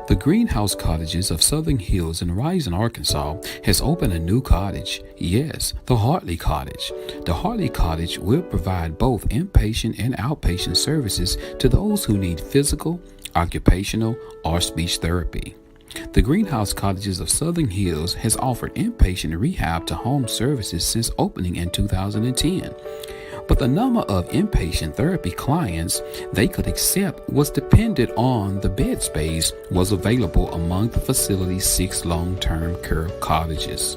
The Greenhouse Cottages of Southern Hills in Rising, Arkansas has opened a new cottage. Yes, the Hartley Cottage. The Hartley Cottage will provide both inpatient and outpatient services to those who need physical, occupational, or speech therapy. The Greenhouse Cottages of Southern Hills has offered inpatient rehab to home services since opening in 2010. But the number of inpatient therapy clients they could accept was dependent on the bed space was available among the facility's 6 long-term care cottages.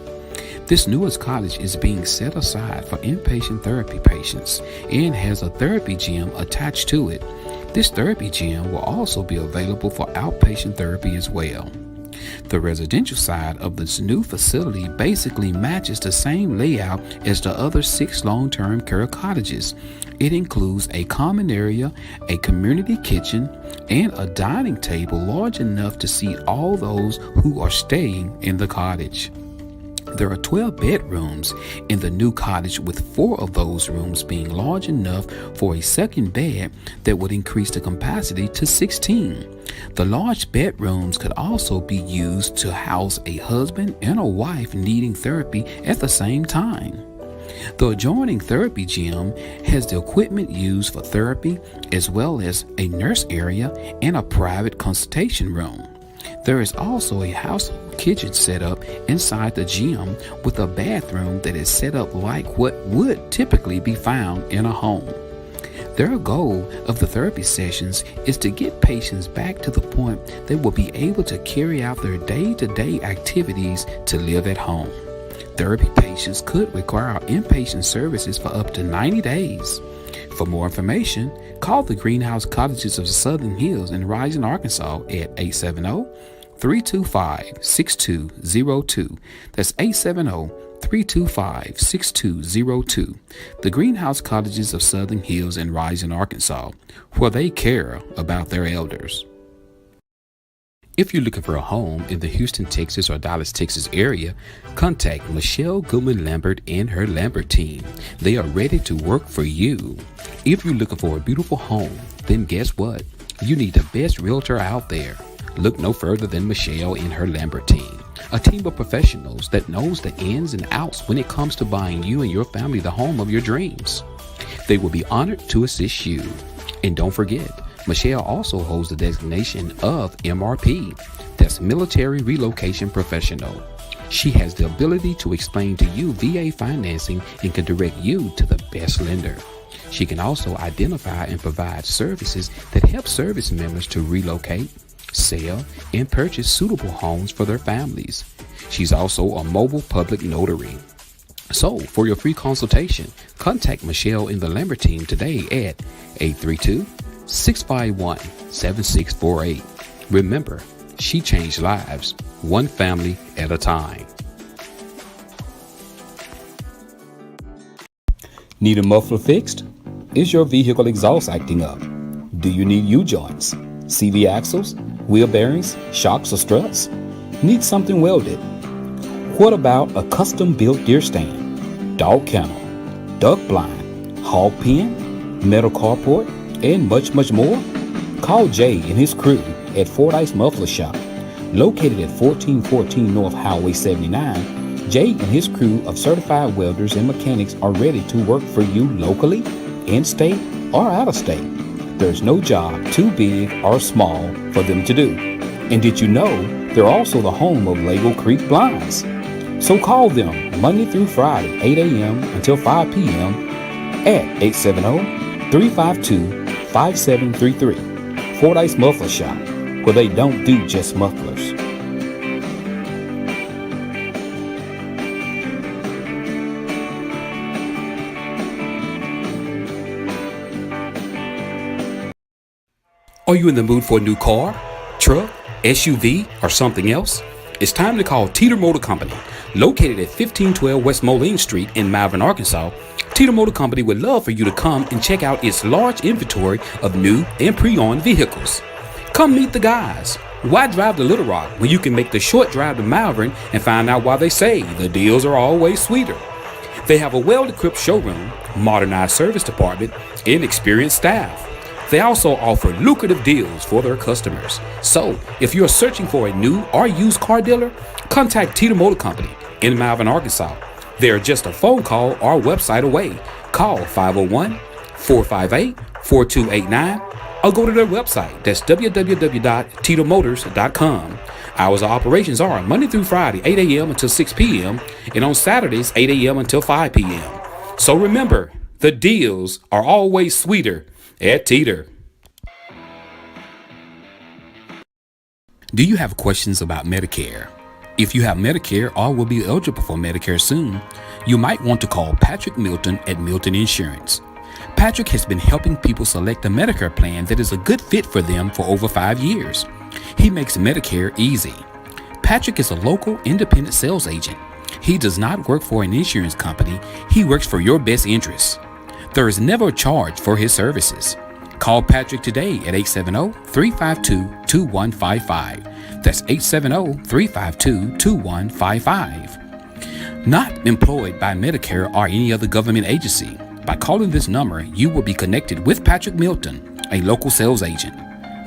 This newest cottage is being set aside for inpatient therapy patients and has a therapy gym attached to it. This therapy gym will also be available for outpatient therapy as well. The residential side of this new facility basically matches the same layout as the other 6 long-term care cottages. It includes a common area, a community kitchen, and a dining table large enough to seat all those who are staying in the cottage. There are 12 bedrooms in the new cottage, with 4 of those rooms being large enough for a second bed that would increase the capacity to 16. The large bedrooms could also be used to house a husband and a wife needing therapy at the same time. The adjoining therapy gym has the equipment used for therapy, as well as a nurse area and a private consultation room. There is also a household kitchen set up inside the gym with a bathroom that is set up like what would typically be found in a home. Their goal of the therapy sessions is to get patients back to the point they will be able to carry out their day-to-day activities to live at home. Therapy patients could require inpatient services for up to 90 days. For more information, call the Greenhouse Cottages of Southern Hills in Rising, Arkansas at 870-325-6202. That's 870-325-6202. The Greenhouse Cottages of Southern Hills in Rising, Arkansas, where they care about their elders. If you're looking for a home in the Houston, Texas or Dallas, Texas area, contact Michelle Goodman Lambert and her Lambert team. They are ready to work for you. If you're looking for a beautiful home, then guess what? You need the best realtor out there. Look no further than Michelle and her Lambert team, a team of professionals that knows the ins and outs when it comes to buying you and your family the home of your dreams. They will be honored to assist you. And don't forget, Michelle also holds the designation of MRP, that's Military Relocation Professional. She has the ability to explain to you VA financing and can direct you to the best lender. She can also identify and provide services that help service members to relocate, sell, and purchase suitable homes for their families. She's also a mobile public notary. So, for your free consultation, contact Michelle and the Lambert team today at 832-651-7648. Remember, she changed lives, one family at a time. Need a muffler fixed? Is your vehicle exhaust acting up? Do you need U-joints, CV axles, wheel bearings, shocks, or struts? Need something welded? What about a custom-built deer stand, dog kennel, duck blind, hog pen, metal carport, and much, much more? Call Jay and his crew at Fordyce Muffler Shop. Located at 1414 North Highway 79, Jay and his crew of certified welders and mechanics are ready to work for you locally, in-state, or out-of-state. There's no job too big or small for them to do. And did you know they're also the home of Lago Creek Blinds? So call them Monday through Friday, 8 a.m. until 5 p.m. at 870-352-5733. Fordyce Muffler Shop, where they don't do just mufflers. Are you in the mood for a new car, truck, SUV, or something else? It's time to call Teeter Motor Company. Located at 1512 West Moline Street in Malvern, Arkansas, Teeter Motor Company would love for you to come and check out its large inventory of new and pre-owned vehicles. Come meet the guys. Why drive to Little Rock when you can make the short drive to Malvern and find out why they say the deals are always sweeter? They have a well-equipped showroom, modernized service department, and experienced staff. They also offer lucrative deals for their customers. So, if you're searching for a new or used car dealer, contact Teeter Motor Company in Malvern, Arkansas. They're just a phone call or website away. Call 501-458-4289 or go to their website. That's www.teetermotors.com. Hours of operations are Monday through Friday, 8 a.m. until 6 p.m. and on Saturdays, 8 a.m. until 5 p.m. So remember, the deals are always sweeter at Teeter. Do you have questions about Medicare? If you have Medicare or will be eligible for Medicare soon, you might want to call Patrick Milton at Milton Insurance. Patrick has been helping people select a Medicare plan that is a good fit for them for over 5 years. He makes Medicare easy. Patrick is a local independent sales agent. He does not work for an insurance company. He works for your best interests. There is never a charge for his services. Call Patrick today at 870-352-2155. That's 870-352-2155. Not employed by Medicare or any other government agency. By calling this number, you will be connected with Patrick Milton, a local sales agent.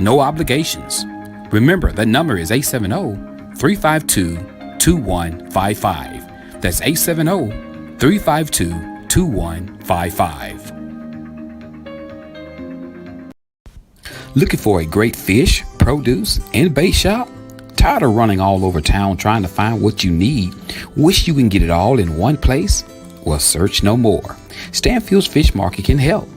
No obligations. Remember, that number is 870-352-2155. That's 870-352-2155. Looking for a great fish, produce, and bait shop? Tired of running all over town trying to find what you need? Wish you can get it all in one place? Well, search no more. Stanfield's Fish Market can help.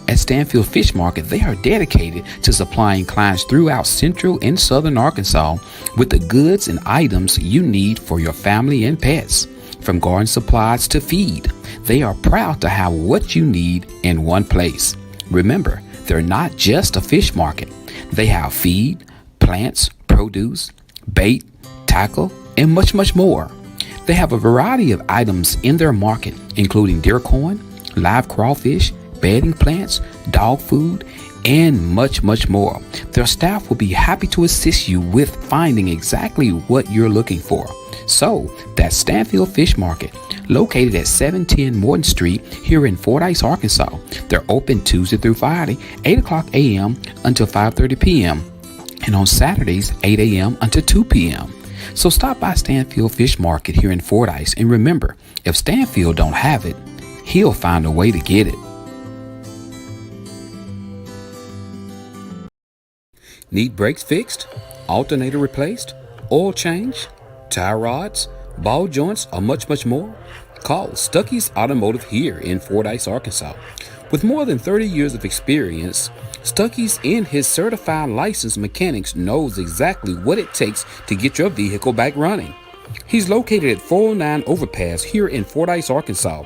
At Stanfield Fish Market, they are dedicated to supplying clients throughout central and southern Arkansas with the goods and items you need for your family and pets. From garden supplies to feed, they are proud to have what you need in one place. Remember, they're not just a fish market. They have feed, plants, produce, bait, tackle, and much, much more. They have a variety of items in their market, including deer corn, live crawfish, bedding plants, dog food, and much, much more. Their staff will be happy to assist you with finding exactly what you're looking for. So, that's Stanfield Fish Market, located at 710 Morton Street here in Fordyce, Arkansas. They're open Tuesday through Friday, 8 o'clock a.m. until 5:30 p.m. and on Saturdays, 8 a.m. until 2 p.m. So stop by Stanfield Fish Market here in Fordyce, and remember, if Stanfield don't have it, he'll find a way to get it. Need brakes fixed, alternator replaced, oil change, tie rods, ball joints, or much, much more? Call Stuckey's Automotive here in Fordyce, Arkansas. With more than 30 years of experience, Stuckey's and his certified licensed mechanics knows exactly what it takes to get your vehicle back running. He's located at 409 Overpass here in Fordyce, Arkansas.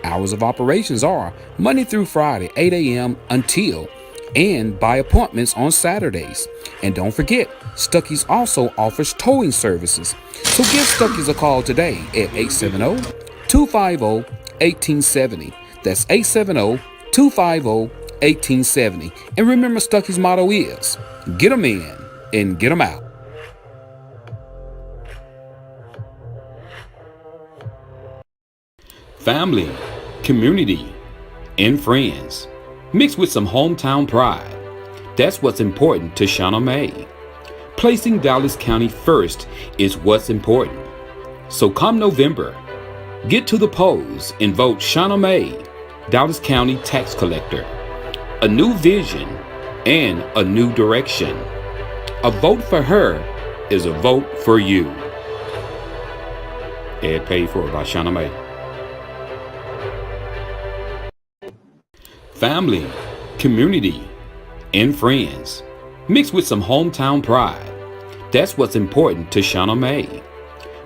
Hours of operations are Monday through Friday, 8 a.m. until and by appointments on Saturdays. And don't forget, Stuckey's also offers towing services. So give Stuckey's a call today at 870-250-1870. That's 870-250-1870. And remember, Stuckey's motto is, get 'em in and get 'em out. Family, community, and friends, mixed with some hometown pride. That's what's important to Shauna May. Placing Dallas County first is what's important. So come November, get to the polls and vote Shauna May, Dallas County Tax Collector. A new vision and a new direction. A vote for her is a vote for you. Ad paid for by Shauna May. Family, community, and friends, mixed with some hometown pride. That's what's important to Shauna May.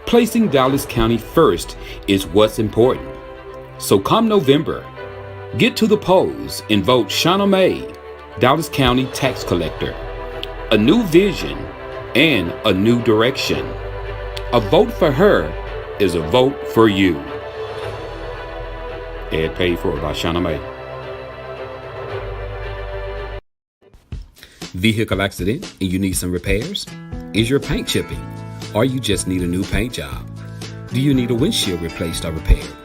Placing Dallas County first is what's important. So come November, get to the polls and vote Shauna May, Dallas County Tax Collector. A new vision and a new direction. A vote for her is a vote for you. Ad paid for by Shauna May. Vehicle accident and you need some repairs? Is your paint chipping? Or you just need a new paint job? Do you need a windshield replaced or repaired?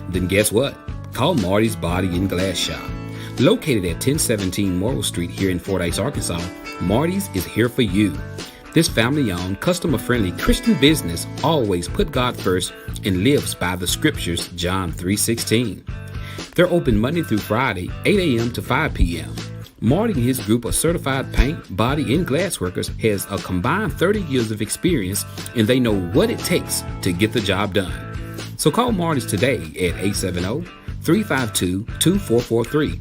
Then guess what? Call Marty's Body and Glass Shop, Located at 1017 Morrill Street here in Fordyce, Arkansas, Marty's is here for you. This family-owned, customer-friendly Christian business always put God first and lives by the scriptures, John 3:16. They're open Monday through Friday, 8 a.m. to 5 p.m. Marty and his group of certified paint, body, and glass workers has a combined 30 years of experience, and they know what it takes to get the job done. So call Marty's today at 870-352-2443.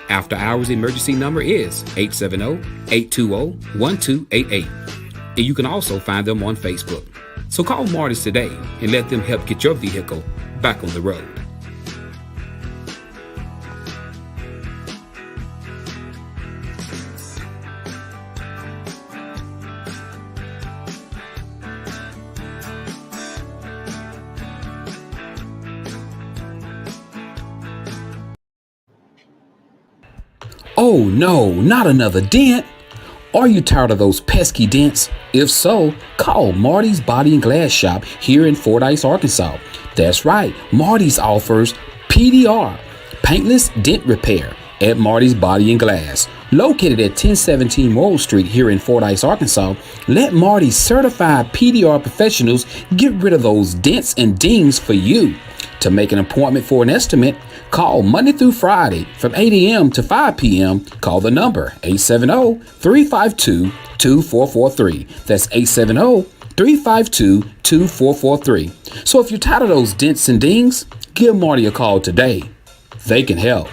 After hours emergency number is 870-820-1288. And you can also find them on Facebook. So call Marty's today and let them help get your vehicle back on the road. Oh no, not another dent! Are you tired of those pesky dents? If so, call Marty's Body and Glass Shop here in Fordyce, Arkansas. That's right, Marty's offers PDR, paintless dent repair, at Marty's Body and Glass. Located at 1017 Morrill Street here in Fordyce, Arkansas, let Marty's certified PDR professionals get rid of those dents and dings for you. To make an appointment for an estimate, call Monday through Friday from 8 a.m. to 5 p.m. Call the number 870-352-2443. That's 870-352-2443. So if you're tired of those dents and dings, give Marty a call today. They can help.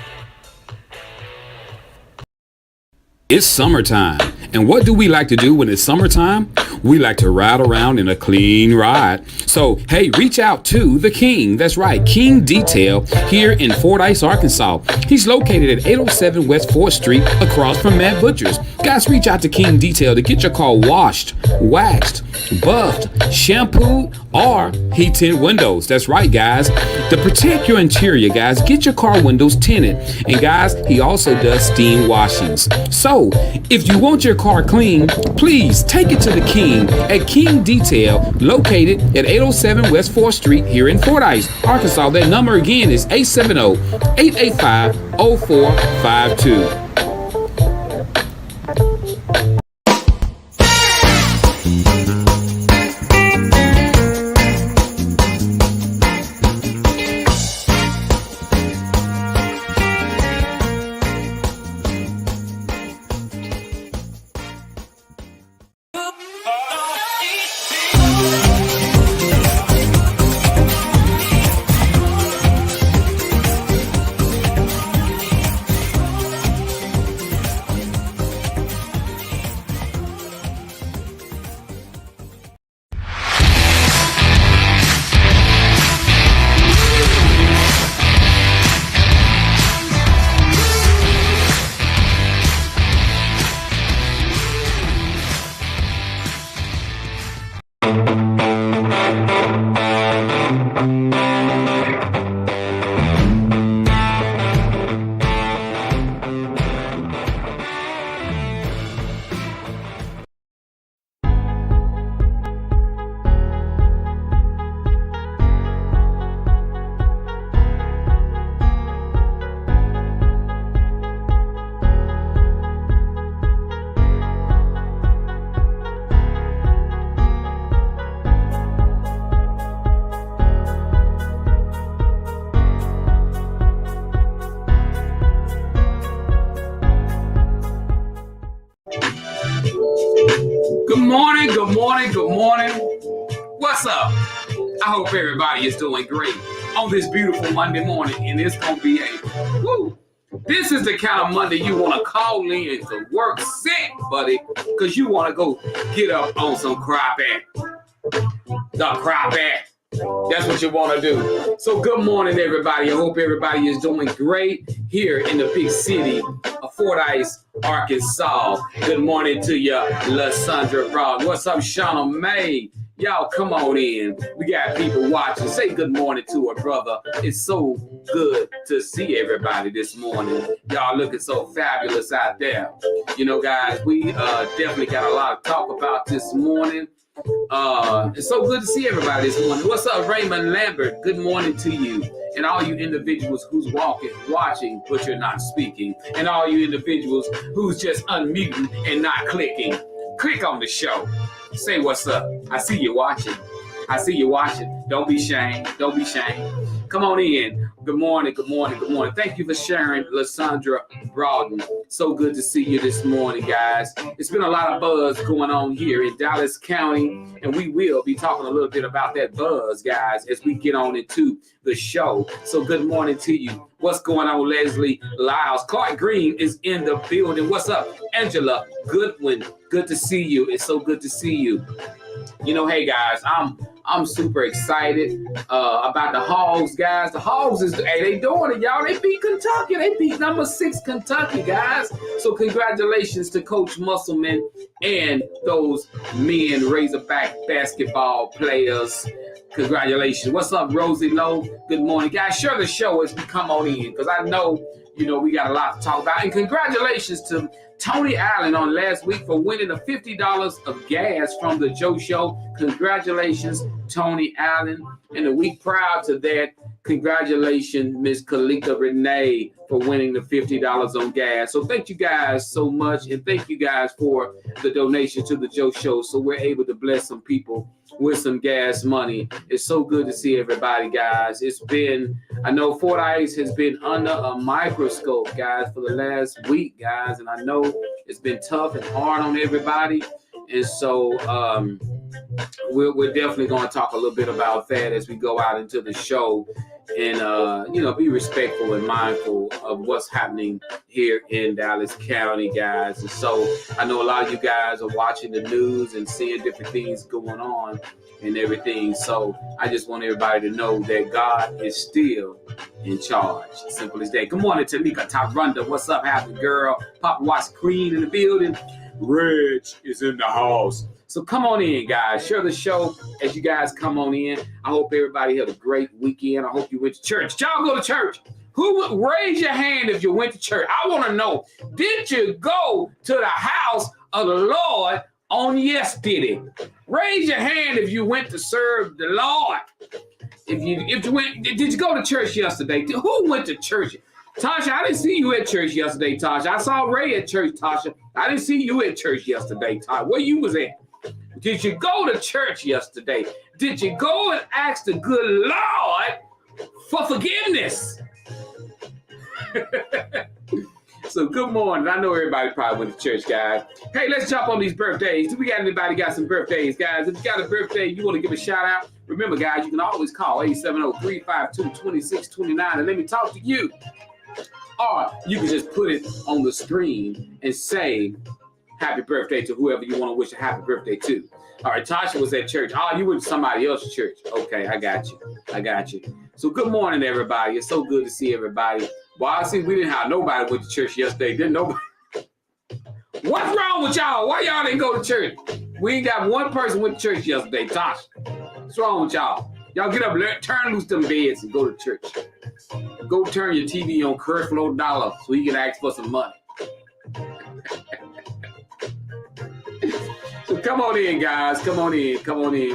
It's summertime, and what do we like to do when it's summertime? We like to ride around in a clean ride. So, hey, reach out to the King. That's right, King Detail here in Fordyce, Arkansas. He's located at 807 West 4th Street across from Matt Butcher's. Guys, reach out to King Detail to get your car washed, waxed, buffed, shampooed, or heat tint windows. That's right, guys. To protect your interior, guys, get your car windows tinted. And guys, he also does steam washings. So, if you want your car clean, please take it to the King at King Detail, located at 807 West 4th Street here in Fordyce, Arkansas. That number again is 870-885-0452. Good morning. What's up? I hope everybody is doing great on this beautiful Monday morning, and it's going to be this is the kind of Monday you want to call in to work sick, buddy, because you want to go get up on some crappie. The crappie. That's what you want to do. So good morning, everybody. I hope everybody is doing great here in the big city of Fordyce, Arkansas. Good morning to you, LaSandra Brown. What's up, Shauna May? Y'all come on in. We got people watching. Say good morning to her brother. It's so good to see everybody this morning. Y'all looking so fabulous out there. You know, guys, we definitely got a lot of talk about this morning. It's so good to see everybody this morning. What's up, Raymond Lambert? Good morning to you. And all you individuals who's walking, watching, but you're not speaking. And all you individuals who's just unmuting and not clicking. Click on the show. Say what's up. I see you watching. I see you watching. Don't be ashamed. Don't be ashamed. Come on in. Good morning. Good morning. Good morning. Thank you for sharing, Lysandra Broughton. So good to see you this morning, guys. It's been a lot of buzz going on here in Dallas County, and we will be talking a little bit about that buzz, guys, as we get on into the show. So good morning to you. What's going on, Leslie Lyles? Clark Green is in the building. What's up, Angela Goodwin? Good to see you. It's so good to see you. You know, hey guys, I'm super excited about the Hogs, guys. The Hogs they doing it, y'all. They beat Kentucky. They beat number 6 Kentucky, guys. So congratulations to Coach Musselman and those men Razorback basketball players. Congratulations. What's up, Rosie Lowe? Good morning, guys. Share the show as we come on in, because I know, we got a lot to talk about. And congratulations to Tony Allen on last week for winning the $50 of gas from the Joe Show. Congratulations, Tony Allen. And the week prior to that, congratulations, Miss Kalika Renee, for winning the $50 on gas. So thank you guys so much. And thank you guys for the donation to the Joe Show. So we're able to bless some people with some gas money. It's so good to see everybody, guys. I know Fordyce has been under a microscope, guys, for the last week, guys. And I know it's been tough and hard on everybody. And so we're definitely going to talk a little bit about that as we go out into the show, and be respectful and mindful of what's happening here in Dallas County, guys. And so I know a lot of you guys are watching the news and seeing different things going on and everything. So I just want everybody to know that God is still in charge. Simple as that. Good morning, Tamika Tyrunda. What's up, happy girl? Papa Watts Green in the building. Reg is in the house. So come on in, guys. Share the show as you guys come on in. I hope everybody had a great weekend. I hope you went to church. Did y'all go to church? Who would raise your hand if you went to church? I want to know, did you go to the house of the Lord on yesterday? Raise your hand if you went to serve the Lord. If you went, did you go to church yesterday? Who went to church? Tasha, I didn't see you at church yesterday, Tasha. I saw Ray at church, Tasha. I didn't see you at church yesterday, Tasha. Where you was at? Did you go to church yesterday? Did you go and ask the good Lord for forgiveness? So good morning. I know everybody probably went to church, guys. Hey, let's jump on these birthdays. Do we got anybody got some birthdays, guys? If you got a birthday, you want to give a shout out, remember, guys, you can always call 870-352-2629 and let me talk to you. Or you can just put it on the screen and say happy birthday to whoever you want to wish a happy birthday to. All right, Tasha was at church. Oh, you went to somebody else's church. Okay, I got you. So good morning, everybody. It's so good to see everybody. Well, I see we didn't have nobody went to church yesterday. Didn't nobody? What's wrong with y'all? Why y'all didn't go to church? We ain't got one person went to church yesterday, Tasha. What's wrong with y'all? Y'all get up, turn loose them beds and go to church. Go turn your TV on Curse Flow Dollar so you can ask for some money. So come on in, guys. Come on in.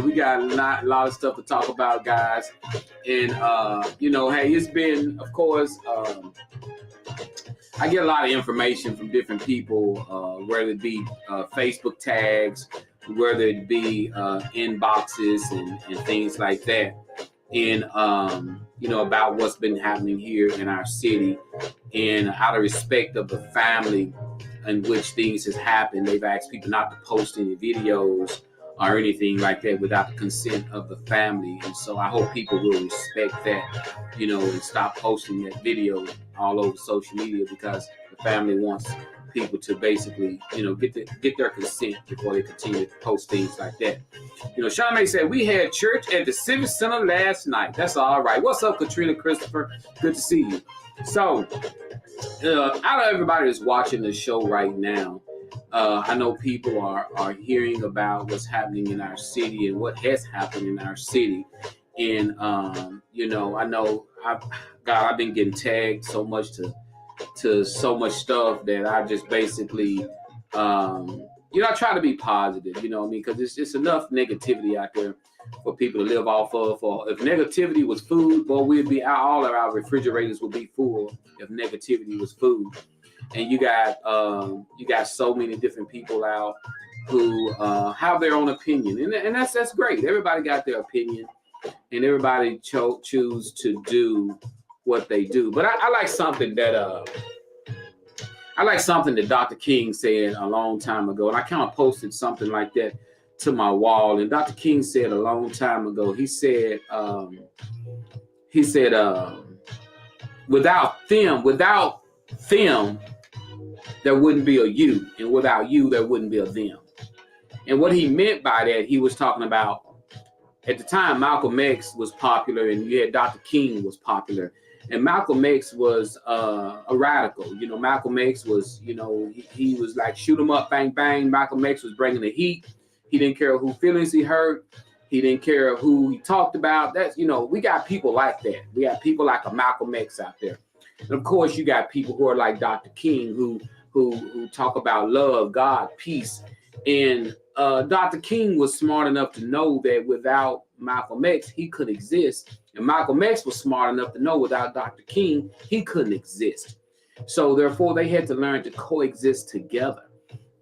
We got a lot of stuff to talk about, guys. And, hey, it's been, of course, I get a lot of information from different people, whether it be Facebook tags, whether it be inboxes and things like that. And, about what's been happening here in our city, and out of respect of the family in which things has happened, they've asked people not to post any videos or anything like that without the consent of the family. And so I hope people will respect that, and stop posting that video all over social media, because the family wants people to basically, get their consent before they continue to post things like that. Sean May said, we had church at the Civic Center last night. That's all right. What's up, Katrina Christopher? Good to see you. So, out of everybody that's watching the show right now, I know people are hearing about what's happening in our city and what has happened in our city. And, I know I've been getting tagged so much to so much stuff that I just basically, I try to be positive, you know what I mean? Because it's enough negativity out there for people to live off of. For if negativity was food, boy, we'd be all of our refrigerators would be full if negativity was food. And you got so many different people out who have their own opinion, and that's great. Everybody got their opinion, and everybody choose to do what they do. But I like something that Dr. King said a long time ago, and I kind of posted something like that to my wall. And Dr. King said a long time ago, he said, without them, there wouldn't be a you, and without you, there wouldn't be a them. And what he meant by that, he was talking about, at the time, Malcolm X was popular, and you had Dr. King was popular. And Malcolm X was a radical. Malcolm X was, he was like, shoot 'em up, bang, bang. Malcolm X was bringing the heat. He didn't care who feelings he hurt. He didn't care who he talked about. That's, we got people like that. We got people like a Malcolm X out there. And of course, you got people who are like Dr. King, who talk about love, God, peace. And Dr. King was smart enough to know that without Malcolm X, he could exist. And Malcolm X was smart enough to know without Dr. King, he couldn't exist. So therefore, they had to learn to coexist together.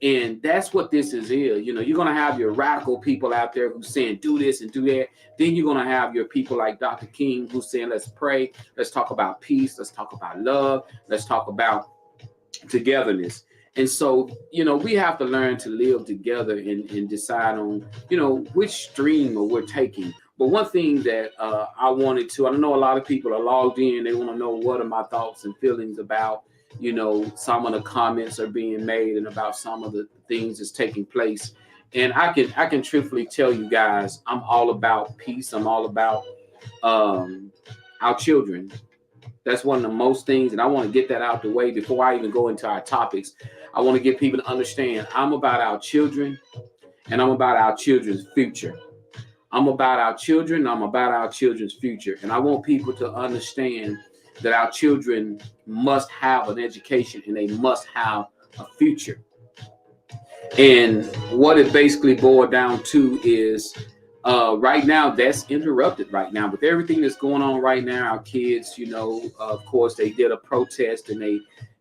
And that's what this is here. You're going to have your radical people out there who's saying, do this and do that. Then you're going to have your people like Dr. King who's saying, let's pray. Let's talk about peace. Let's talk about love. Let's talk about togetherness. And so, we have to learn to live together and decide on, which stream we're taking. But one thing that I know a lot of people are logged in. They want to know what are my thoughts and feelings about, some of the comments are being made and about some of the things that's taking place. And I can truthfully tell you guys, I'm all about peace. I'm all about our children. That's one of the most things, and I want to get that out the way before I even go into our topics. I want to get people to understand I'm about our children, and I'm about our children's future. I'm about our children, I'm about our children's future. And I want people to understand that our children must have an education and they must have a future. And what it basically boiled down to is right now, that's interrupted right now. With everything that's going on right now, our kids, of course, they did a protest and they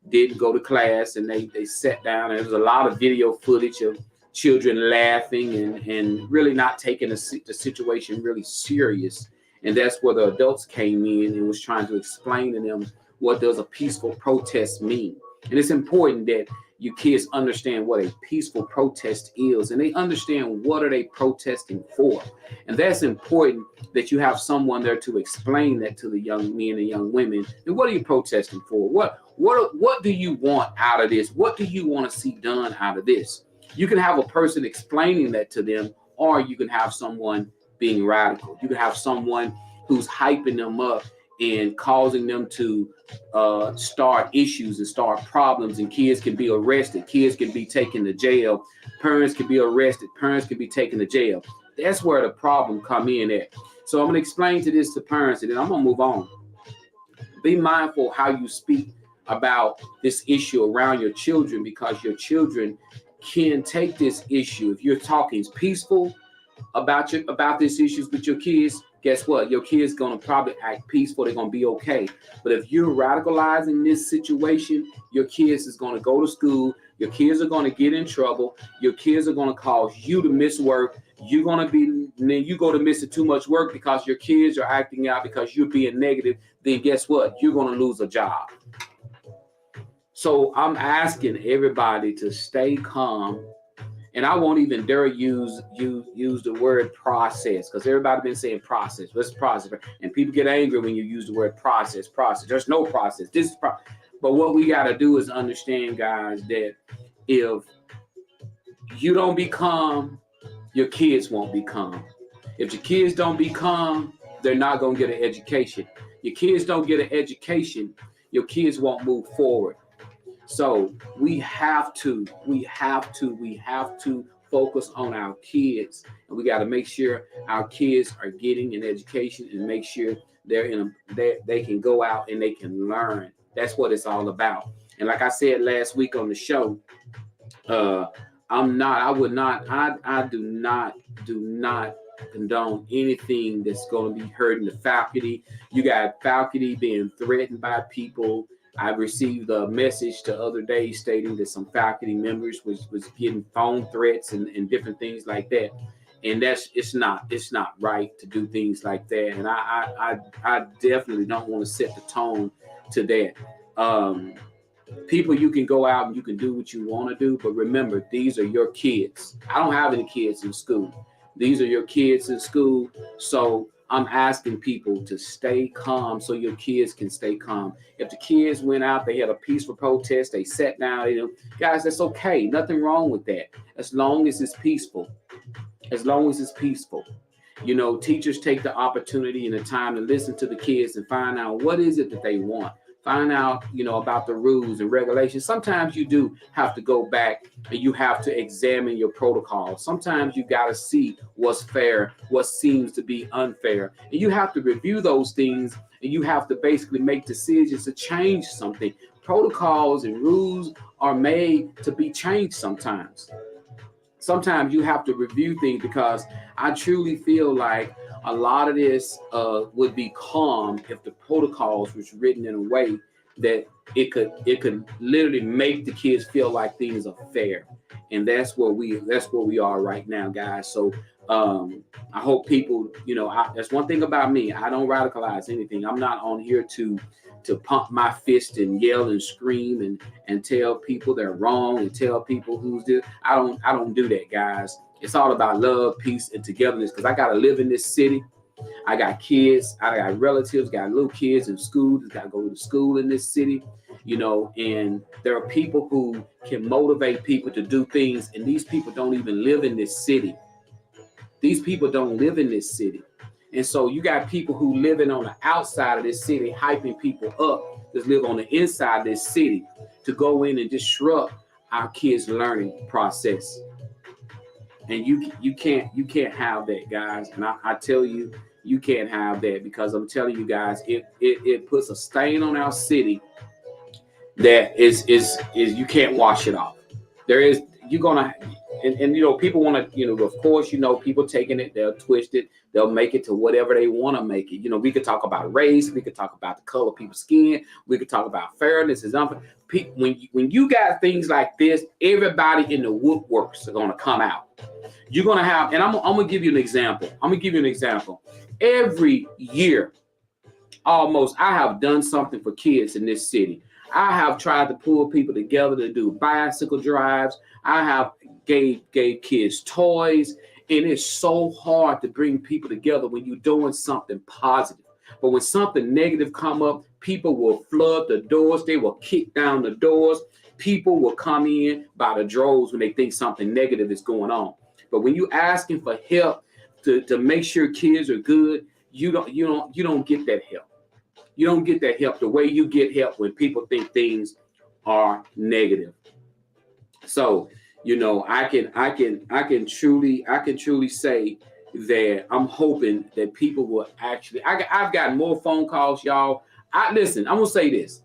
didn't go to class and they sat down. And there was a lot of video footage of children laughing and really not taking the situation really serious. And that's where the adults came in and was trying to explain to them what does a peaceful protest mean. And it's important that you kids understand what a peaceful protest is, and they understand what are they protesting for. And that's important that you have someone there to explain that to the young men and young women. And what are you protesting for? What do you want out of this? What do you want to see done out of this? You can have a person explaining that to them, or you can have someone being radical. You can have someone who's hyping them up and causing them to start issues and start problems, and kids can be arrested. Kids can be taken to jail. Parents can be arrested. Parents can be taken to jail. That's where the problem come in at. So I'm going to explain this to parents, and then I'm going to move on. Be mindful how you speak about this issue around your children, because your children can take this issue. If you're talking peaceful about these issues with your kids, guess what? Your kids going to probably act peaceful. They're going to be okay. But if you're radicalizing this situation, your kids is going to go to school. Your kids are going to get in trouble. Your kids are going to cause you to miss work. You're going to then you go to missing too much work because your kids are acting out because you're being negative. Then guess what? You're going to lose a job. So I'm asking everybody to stay calm. And I won't even dare use the word process, because everybody been saying process. What's process? And people get angry when you use the word process. There's no process. This is But what we got to do is understand, guys, that if you don't be calm, your kids won't be calm. If your kids don't be calm, they're not going to get an education. Your kids don't get an education, your kids won't move forward. So we have to focus on our kids, and we got to make sure our kids are getting an education and make sure they can go out and they can learn. That's what it's all about. And like I said last week on the show, I would not, I do not condone anything that's going to be hurting the faculty. You got faculty being threatened by people. I received a message the other day stating that some faculty members was getting phone threats and different things like that. And it's not right to do things like that. And I definitely don't want to set the tone to that. People, you can go out and you can do what you want to do, but remember, these are your kids. I don't have any kids in school. These are your kids in school. So I'm asking people to stay calm so your kids can stay calm. If the kids went out, they had a peaceful protest, they sat down, guys, that's okay. Nothing wrong with that. As long as it's peaceful. As long as it's peaceful. Teachers take the opportunity and the time to listen to the kids and find out what is it that they want. Find out, about the rules and regulations. Sometimes you do have to go back and you have to examine your protocol. Sometimes you got to see what's fair, what seems to be unfair. And you have to review those things and you have to basically make decisions to change something. Protocols and rules are made to be changed sometimes. Sometimes you have to review things because I truly feel like a lot of this would be calm if the protocols was written in a way that it could literally make the kids feel like things are fair, and that's where we are right now, guys. So I hope people, that's one thing about me. I don't radicalize anything. I'm not on here to pump my fist and yell and scream and tell people they're wrong and tell people who's this. I don't do that, guys. It's all about love, peace, and togetherness, because I got to live in this city. I got kids, I got relatives, got little kids in school, got to go to school in this city, and there are people who can motivate people to do things, and these people don't even live in this city. These people don't live in this city. And so you got people who living on the outside of this city, hyping people up, that live on the inside of this city, to go in and disrupt our kids' learning process. And you can't have that, guys. And I tell you, you can't have that, because I'm telling you guys, it puts a stain on our city that is you can't wash it off. You're gonna, and people want to, of course, people taking it, they'll twist it, they'll make it to whatever they want to make it. We could talk about race, we could talk about the color of people's skin, we could talk about fairness and something. When you got things like this, everybody in the woodworks are gonna come out. You're gonna have, and I'm gonna give you an example. Every year, almost, I have done something for kids in this city. I have tried to pull people together to do bicycle drives. I have gave kids toys, and it's so hard to bring people together when you're doing something positive. But when something negative come up, people will flood the doors. They will kick down the doors. People will come in by the droves when they think something negative is going on. But when you're asking for help to make sure kids are good, you don't get that help. You don't get that help the way you get help when people think things are negative. So, I can truly say that I'm hoping that people will actually. I've gotten more phone calls, y'all. Listen, I'm gonna say this.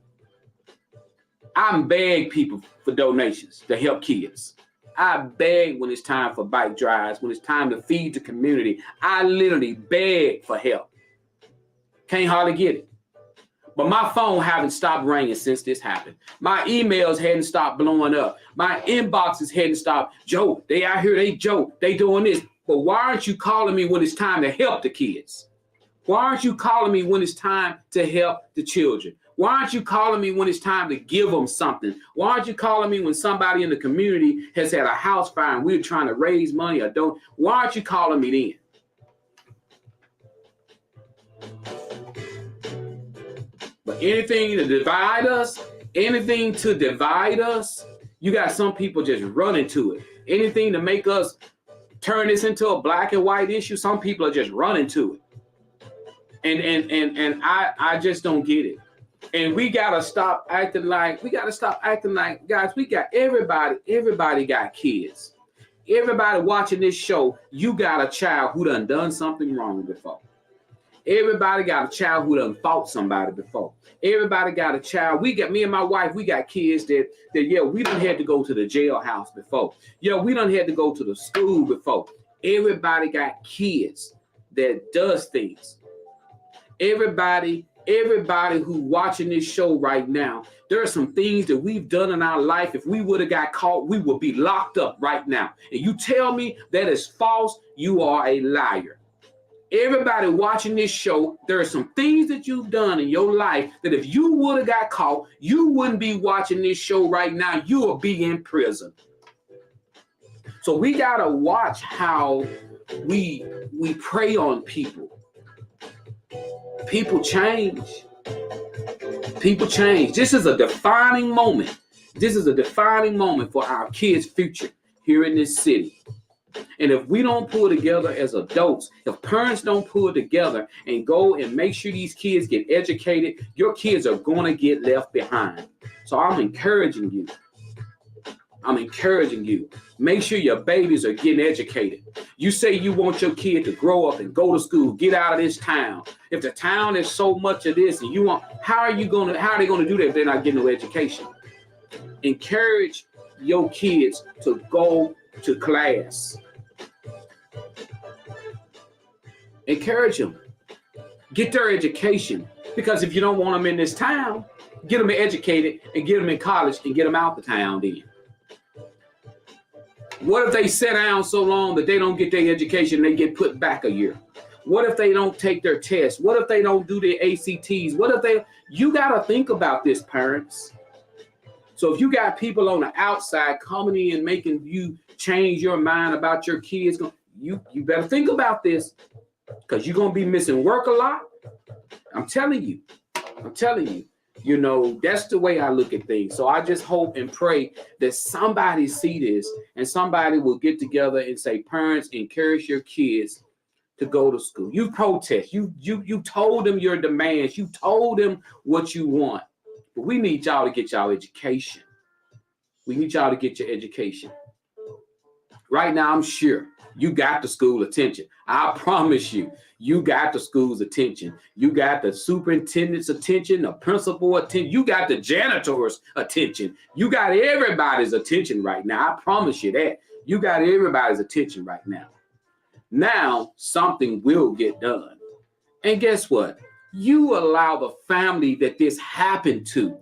I beg people for donations to help kids. I beg when it's time for bike drives, when it's time to feed the community. I literally beg for help. Can't hardly get it. But my phone haven't stopped ringing since this happened. My emails hadn't stopped blowing up. My inboxes hadn't stopped. Joe, they out here, they doing this. But why aren't you calling me when it's time to help the kids? Why aren't you calling me when it's time to help the children? Why aren't you calling me when it's time to give them something? Why aren't you calling me when somebody in the community has had a house fire and we're trying to raise money or don't? Why aren't you calling me then? But anything to divide us, you got some people just running to it. Anything to make us turn this into a black and white issue, some people are just running to it. And I just don't get it. And we gotta stop acting like, guys, we got everybody got kids. Everybody watching this show, you got a child who done something wrong before. Everybody got a child who done fought somebody before. Everybody got a child. Me and my wife, we got kids that yeah, we done had to go to the jailhouse before. Yeah, we done had to go to the school before. Everybody got kids that does things. Everybody who watching this show right now, there are some things that we've done in our life. If we would have got caught, we would be locked up right now. And you tell me that is false, you are a liar. Everybody watching this show, there are some things that you've done in your life that if you would have got caught, you wouldn't be watching this show right now. You will be in prison. So we got to watch how we prey on people. People change. People change. This is a defining moment. This is a defining moment for our kids' future here in this city. And if we don't pull together as adults, if parents don't pull together and go and make sure these kids get educated, your kids are going to get left behind. So I'm encouraging you. Make sure your babies are getting educated. You say you want your kid to grow up and go to school, get out of this town. If the town is so much of this and you want, how are they going to do that if they're not getting no education? Encourage your kids to go to class. Encourage them. Get their education. Because if you don't want them in this town, get them educated and get them in college and get them out the town then. What if they sit down so long that they don't get their education and they get put back a year? What if they don't take their tests? What if they don't do their ACTs? You got to think about this, parents. So if you got people on the outside coming in making you change your mind about your kids, you better think about this because you're going to be missing work a lot. I'm telling you. You know, that's the way I look at things. So I just hope and pray that somebody see this and somebody will get together and say, parents, encourage your kids to go to school. You protest. You told them your demands. You told them what you want. But we need y'all to get y'all education. We need y'all to get your education. Right now, I'm sure you got the school attention. I promise you, you got the school's attention. You got the superintendent's attention, the principal attention. You got the janitor's attention. You got everybody's attention right now. I promise you that. You got everybody's attention right now. Now, something will get done. And guess what? You allow the family that this happened to.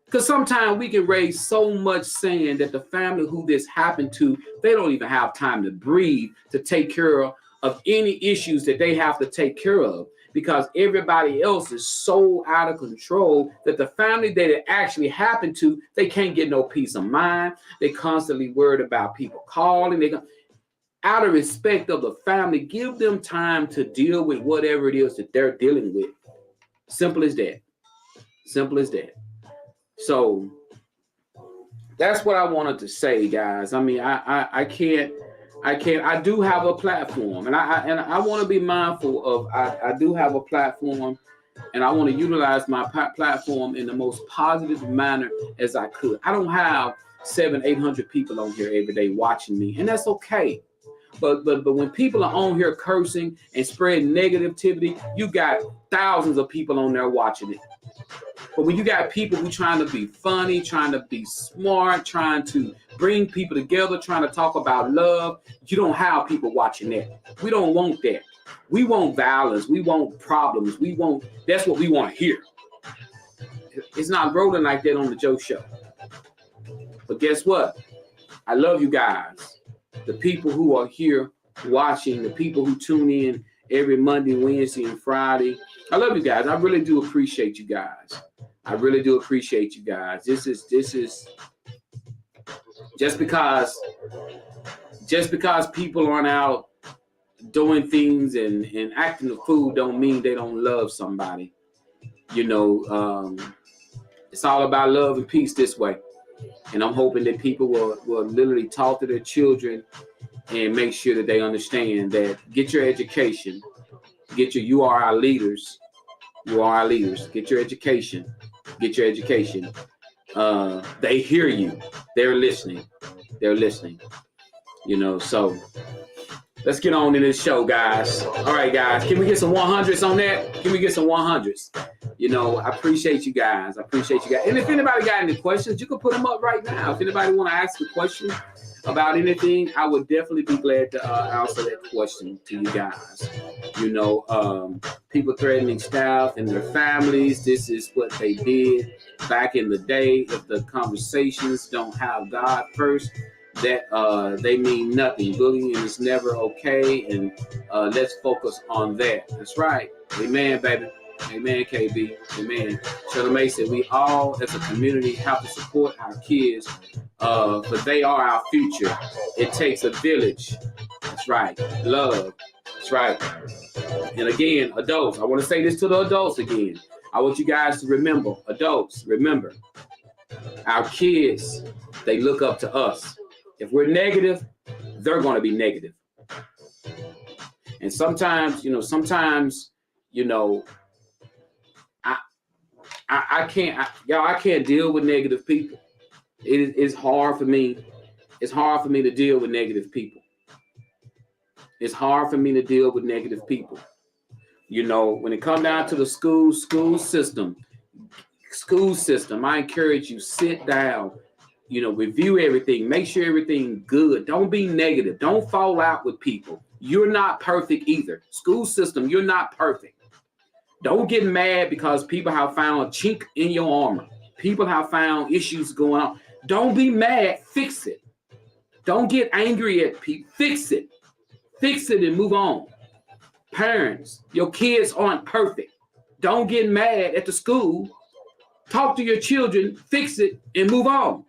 Because sometimes we can raise so much saying that the family who this happened to, they don't even have time to breathe to take care of any issues that they have to take care of because everybody else is so out of control that the family that it actually happened to, they can't get no peace of mind. They constantly worried about people calling. Out of respect of the family, give them time to deal with whatever it is that they're dealing with. Simple as that. Simple as that. So that's what I wanted to say, guys. I mean, I can't. I do have a platform, and I want to be mindful of. I do have a platform, and I want to utilize my platform in the most positive manner as I could. I don't have 700-800 people on here every day watching me, and that's okay. But when people are on here cursing and spreading negativity, you got thousands of people on there watching it. But when you got people who trying to be funny, trying to be smart, trying to bring people together, trying to talk about love, you don't have people watching that. We don't want that. We want violence. We want problems. That's what we want to hear. It's not rolling like that on the Joe Show. But guess what? I love you guys. The people who are here watching, the people who tune in every Monday, Wednesday, and Friday. I love you guys. I really do appreciate you guys. I really do appreciate you guys. This is just because people aren't out doing things and acting a fool don't mean they don't love somebody. You know, it's all about love and peace this way. And I'm hoping that people will literally talk to their children and make sure that they understand that get your education. You are our leaders. You are our leaders. Get your education. Get your education. They hear you. They're listening. You know, so Let's get on in this show, guys. All right, guys. Can we get some 100s on that? Can we get some 100s? You know, I appreciate you guys. I appreciate you guys. And if anybody got any questions, you can put them up right now. If anybody want to ask a question about anything, I would definitely be glad to answer that question to you guys. You know, people threatening staff and their families. This is what they did back in the day. If the conversations don't have God first, that they mean nothing. Bullying is never okay, and let's focus on that. That's right. Amen, baby. Amen, KB. Amen. Shirley May said, we all as a community have to support our kids, but they are our future. It takes a village. That's right. Love. That's right. And again, adults, I want to say this to the adults again. I want you guys to remember, adults, remember, our kids, they look up to us. If we're negative, they're going to be negative. And sometimes, you know, I can't deal with negative people. It's hard for me. It's hard for me to deal with negative people. It's hard for me to deal with negative people. You know, when it comes down to the school system, I encourage you, sit down, you know, review everything, make sure everything's good. Don't be negative. Don't fall out with people. You're not perfect either. School system, you're not perfect. Don't get mad because people have found a chink in your armor. People have found issues going on. Don't be mad. Fix it. Don't get angry at people. Fix it. Fix it and move on. Parents, your kids aren't perfect. Don't get mad at the school. Talk to your children. Fix it and move on.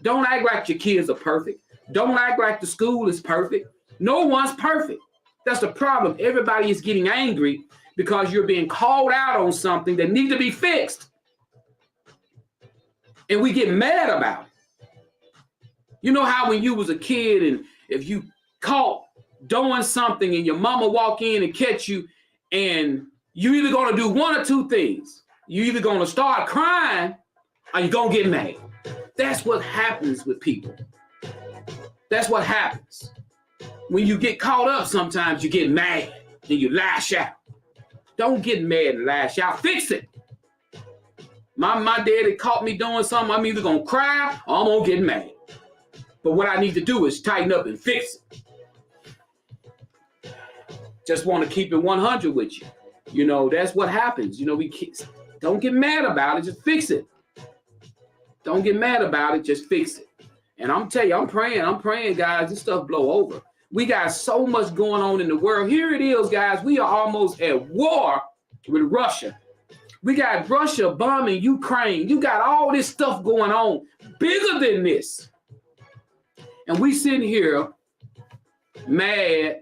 Don't act like your kids are perfect. Don't act like the school is perfect. No one's perfect. That's the problem. Everybody is getting angry because you're being called out on something that needs to be fixed. And we get mad about it. You know how when you was a kid and if you caught doing something and your mama walk in and catch you, and you either going to do one or two things. You either going to start crying or you're going to get mad. That's what happens with people. That's what happens. When you get caught up, sometimes you get mad and you lash out. Don't get mad and lash out. Fix it. My daddy caught me doing something. I'm either going to cry or I'm going to get mad. But what I need to do is tighten up and fix it. Just want to keep it 100 with you. You know, that's what happens. You know, don't get mad about it. Just fix it. Don't get mad about it. Just fix it. And I'm telling you, I'm praying, guys, this stuff blow over. We got so much going on in the world. Here it is, guys. We are almost at war with Russia. We got Russia bombing Ukraine. You got all this stuff going on, bigger than this. And we sitting here mad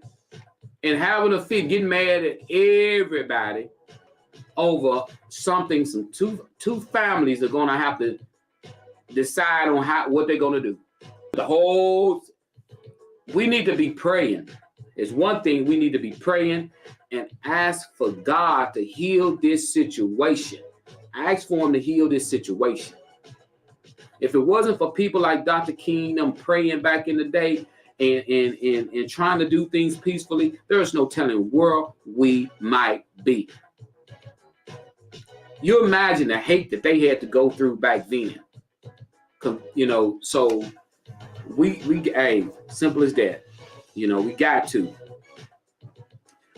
and having a fit, getting mad at everybody over something. Two families are going to have to decide on what they're going to do. We need to be praying. It's one thing, we need to be praying and ask for God to heal this situation. Ask for him to heal this situation. If it wasn't for people like Dr. King, them praying back in the day and trying to do things peacefully, there's no telling where we might be. You imagine the hate that they had to go through back then. You know, so hey, simple as that. You know, we got to.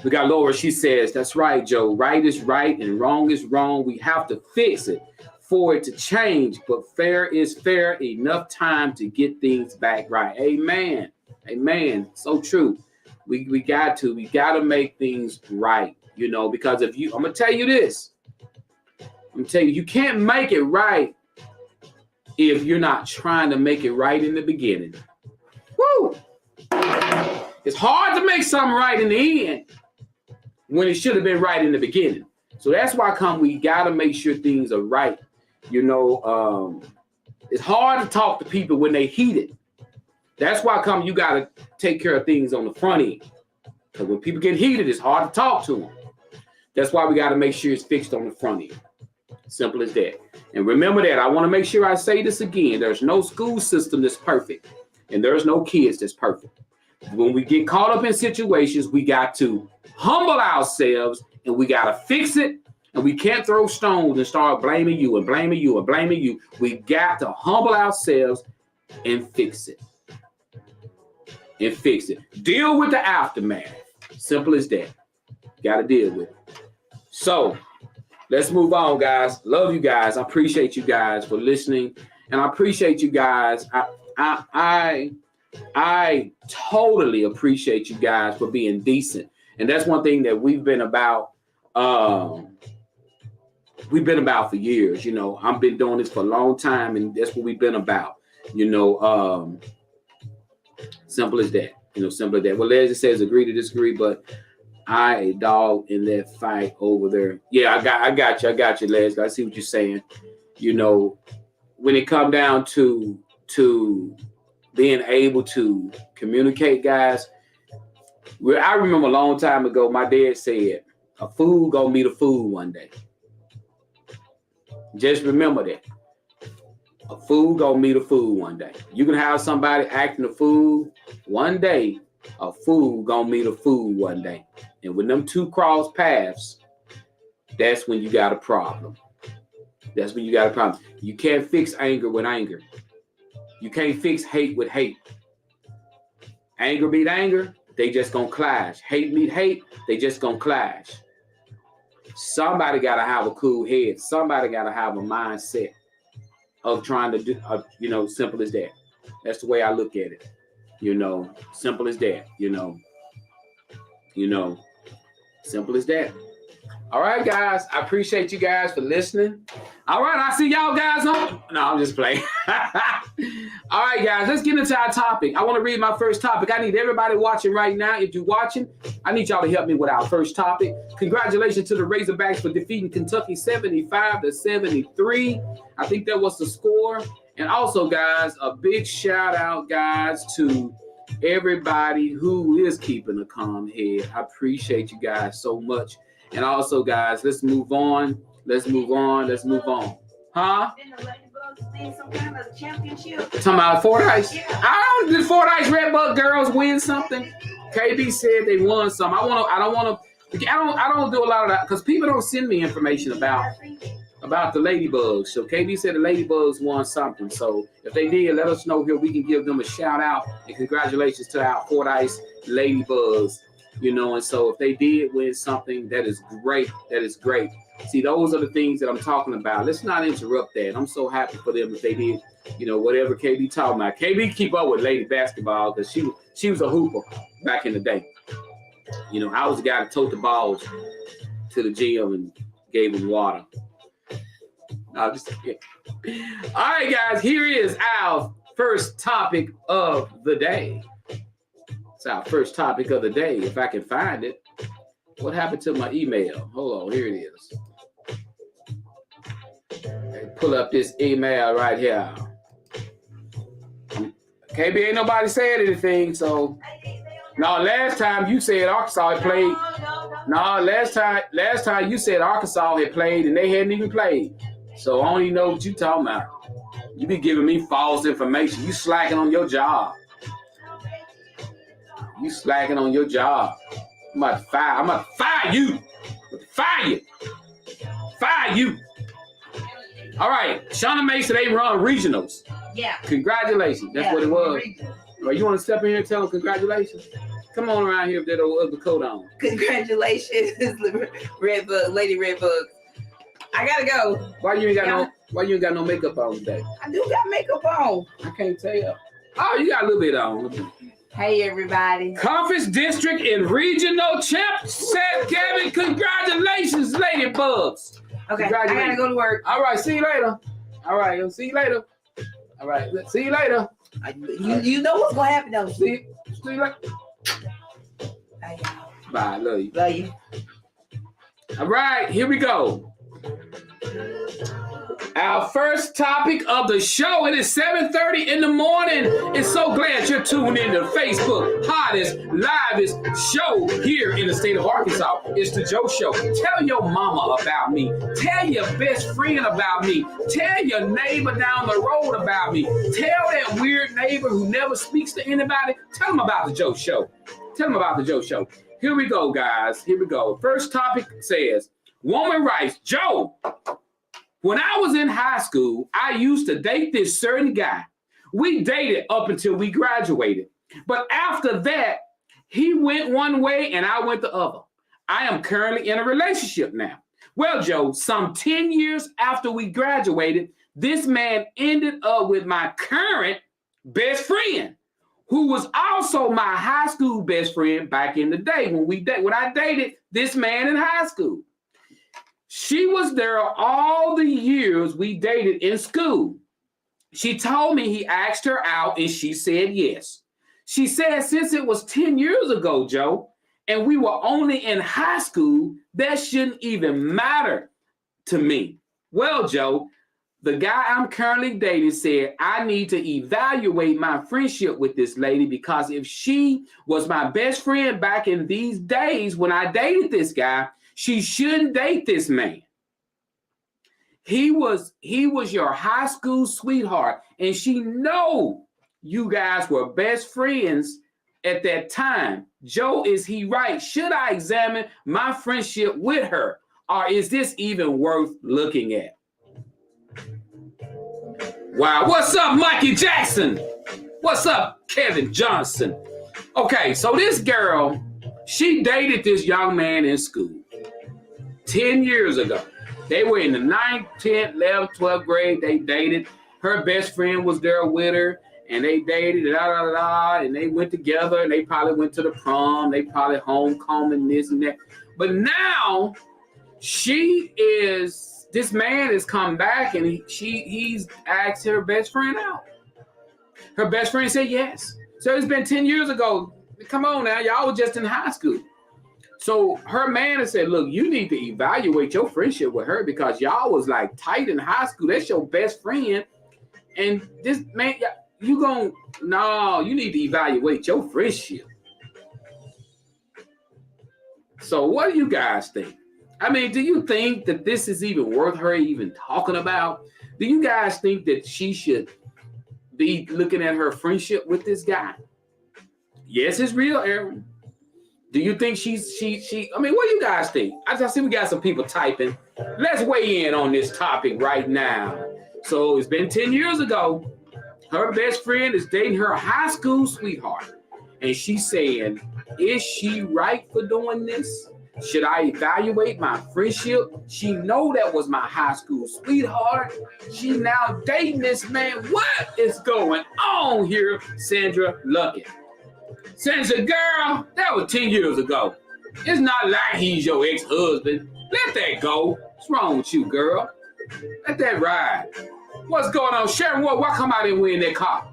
We got Laura. She says, that's right, Joe. Right is right and wrong is wrong. We have to fix it for it to change. But fair is fair. Enough time to get things back right. Amen. Amen. So true. We got to make things right. You know, because I'm going to tell you this. You can't make it right if you're not trying to make it right in the beginning. Woo! It's hard to make something right in the end when it should have been right in the beginning. So that's why we got to make sure things are right. You know, it's hard to talk to people when they heated. That's why you got to take care of things on the front end. Because when people get heated, it's hard to talk to them. That's why we got to make sure it's fixed on the front end. Simple as that. And remember that. I want to make sure I say this again. There's no school system that's perfect. And there's no kids that's perfect. When we get caught up in situations, we got to humble ourselves and we got to fix it. And we can't throw stones and start blaming you and blaming you and blaming you. We got to humble ourselves and fix it. And fix it. Deal with the aftermath. Simple as that. Got to deal with it. So let's move on, guys. Love you guys. I appreciate you guys for listening. And I appreciate you guys. I totally appreciate you guys for being decent. And that's one thing that we've been about. We've been about for years. You know, I've been doing this for a long time, and that's what we've been about. You know, simple as that. You know, simple as that. Well, Leslie says agree to disagree, but I dog in that fight over there. Yeah, I got you, Leslie. I see what you're saying. You know, when it come down to being able to communicate, guys. I remember a long time ago, my dad said, "A fool gonna meet a fool one day." Just remember that. A fool gonna meet a fool one day. You can have somebody acting a fool one day. A fool gonna meet a fool one day. And when them two cross paths, that's when you got a problem. That's when you got a problem. You can't fix anger with anger. You can't fix hate with hate. Anger meet anger, they just gonna clash. Hate meet hate, they just gonna clash. Somebody got to have a cool head. Somebody got to have a mindset of trying to do, you know, simple as that. That's the way I look at it. You know, simple as that. You know, simple as that. All right, guys. I appreciate you guys for listening. All right, I see y'all guys on. No, I'm just playing. All right, guys, let's get into our topic. I want to read my first topic. I need everybody watching right now. If you're watching, I need y'all to help me with our first topic. Congratulations to the Razorbacks for defeating Kentucky 75-73. I think that was the score. And also, guys, a big shout out, guys, to everybody who is keeping a calm head. I appreciate you guys so much. And also, guys, let's move on. Huh? Some kind of championship. Talking about Fordyce? Yeah. Did Fordyce Redbug girls win something? KB said they won some. I don't do a lot of that because people don't send me information about the Ladybugs. So KB said the Ladybugs won something. So if they did, let us know here. We can give them a shout out and congratulations to our Fordyce Ladybugs. You know, and so if they did win something, that is great. That is great. See, those are the things that I'm talking about. Let's not interrupt that. I'm so happy for them if they did, you know, whatever KB talking about. KB keep up with lady basketball because she was a hooper back in the day. You know, I was the guy that tote the balls to the gym and gave them water. I'll just kidding. All right, guys, here is our first topic of the day. It's our first topic of the day, if I can find it. What happened to my email? Hold on, here it is. Pull up this email right here. KB, ain't nobody said anything, so. No, last time you said Arkansas had played. No, last time you said Arkansas had played and they hadn't even played. So I don't even know what you talking about. You be giving me false information. You slacking on your job. You slacking on your job. I'm about to fire you. Fire you. All right. Shauna May said they run regionals. Yeah. Congratulations. That's what it was. Right, you want to step in here and tell them congratulations? Come on around here with that old ugly coat on. Congratulations, Redbug, Lady Redbug. I gotta go. Why you ain't got no makeup on today? I do got makeup on. I can't tell. Oh, you got a little bit on. Hey, everybody. Conference District and Regional Champ, Seth Gavin. Congratulations, Ladybugs. Okay, I gotta go to work. All right, see you later. All right, see you later. All right, see you later. You know what's gonna happen though. See you later. Bye, y'all. Bye, love you. Love you. All right, here we go. Our first topic of the show. It is 7:30 in the morning. It's so glad you're tuned in to Facebook, hottest, livest show here in the state of Arkansas. It's the Joe Show. Tell your mama about me. Tell your best friend about me. Tell your neighbor down the road about me. Tell that weird neighbor who never speaks to anybody. Tell them about the Joe Show. Tell them about the Joe Show. Here we go, guys. Here we go. First topic says, woman writes, Joe, when I was in high school, I used to date this certain guy. We dated up until we graduated. But after that, he went one way and I went the other. I am currently in a relationship now. Well, Joe, some 10 years after we graduated, this man ended up with my current best friend, who was also my high school best friend back in the day when I dated this man in high school. She was there all the years we dated in school. She told me he asked her out and she said yes. She said since it was 10 years ago, Joe, and we were only in high school, that shouldn't even matter to me. Well, Joe, the guy I'm currently dating said I need to evaluate my friendship with this lady because if she was my best friend back in these days when I dated this guy, she shouldn't date this man. He was your high school sweetheart, and she know you guys were best friends at that time. Joe, is he right? Should I examine my friendship with her, or is this even worth looking at? Wow, what's up, Mikey Jackson? What's up, Kevin Johnson? Okay, so this girl, she dated this young man in school 10 years ago. They were in the 9th, 10th, 11th, 12th grade. They dated. Her best friend was there with her, and they dated, and they went together, and they probably went to the prom. They probably homecoming, this and that. But now, this man has come back, and he's asked her best friend out. Her best friend said yes. So it's been 10 years ago. Come on now, y'all were just in high school. So her man has said, look, you need to evaluate your friendship with her because y'all was like tight in high school. That's your best friend. And this man, you need to evaluate your friendship. So what do you guys think? I mean, do you think that this is even worth her even talking about? Do you guys think that she should be looking at her friendship with this guy? Yes, it's real, Aaron. Do you think she? I mean, what do you guys think? I see we got some people typing. Let's weigh in on this topic right now. So it's been 10 years ago. Her best friend is dating her high school sweetheart. And she's saying, is she right for doing this? Should I evaluate my friendship? She know that was my high school sweetheart. She now dating this man. What is going on here, Sandra Luckett? Sandra, girl, that was 10 years ago. It's not like he's your ex-husband. Let that go. What's wrong with you, girl? Let that ride. What's going on? Sharon, why come out and win that car?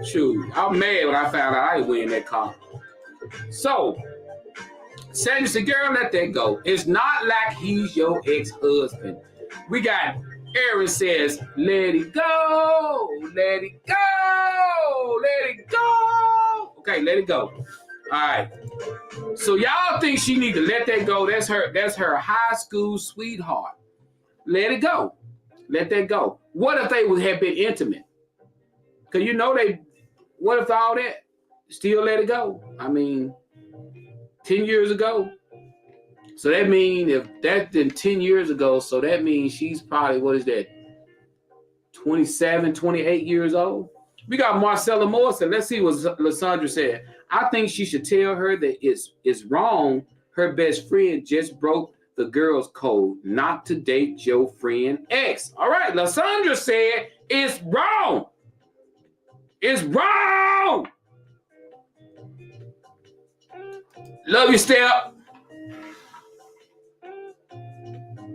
Shoot, I'm mad when I found out I didn't win that car. So, Sandra said, girl, let that go. It's not like he's your ex-husband. We got Aaron says, let it go, let it go, let it go. Okay, let it go. All right. So y'all think she need to let that go. That's her high school sweetheart. Let it go. Let that go. What if they would have been intimate? Because what if all that? Still let it go. I mean, 10 years ago. So that means if that's been 10 years ago, so that means she's probably, 27, 28 years old? We got Marcella Morrison. Let's see what Lysandra said. I think she should tell her that it's wrong. Her best friend just broke the girl's code not to date your friend X. All right, Lysandra said it's wrong. It's wrong. Love you, Step.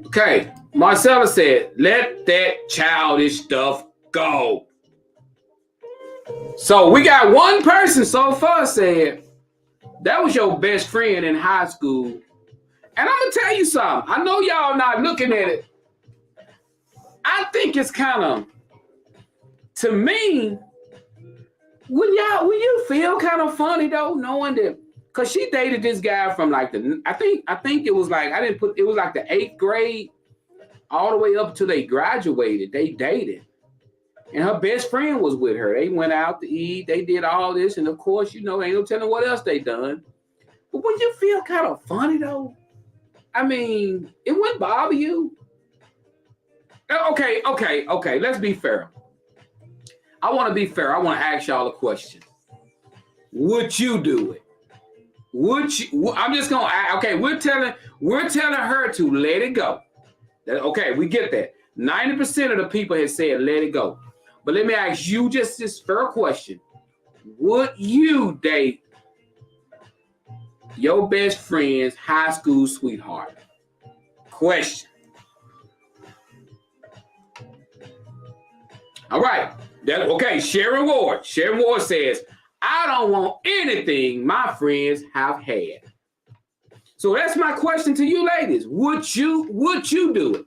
Okay, Marcella said, let that childish stuff go. So we got one person so far said, that was your best friend in high school. And I'm going to tell you something. I know y'all not looking at it I think it's kind of, to me, would you feel kind of funny though, knowing that, because she dated this guy from like I think it was like, it was like the 8th grade all the way up till they graduated. They dated. And her best friend was with her. They went out to eat. They did all this. And of course, ain't no telling what else they done. But would you feel kind of funny though? I mean, it wouldn't bother you. Okay. Let's be fair. I want to be fair. I want to ask y'all a question. Would you do it? Would you? I'm just gonna. Okay, we're telling her to let it go. Okay, we get that. 90% of the people have said let it go. But let me ask you just this fair question: would you date your best friend's high school sweetheart? Question. All right. Okay, Sharon Ward. Sharon Ward says, I don't want anything my friends have had. So that's my question to you ladies. Would you do it?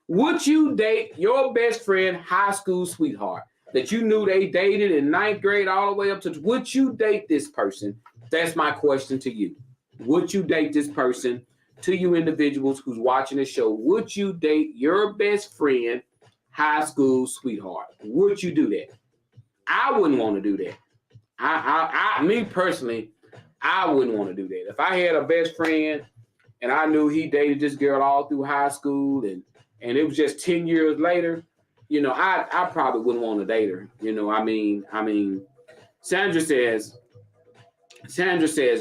Would you date your best friend high school sweetheart that you knew they dated in 9th grade all the way up to, would you date this person? That's my question to you. Would you date this person? To you individuals who's watching the show, would you date your best friend high school sweetheart? Would you do that? I wouldn't want to do that. Me personally, I wouldn't want to do that. If I had a best friend and I knew he dated this girl all through high school and it was just 10 years later, I probably wouldn't want to date her. I mean, Sandra says,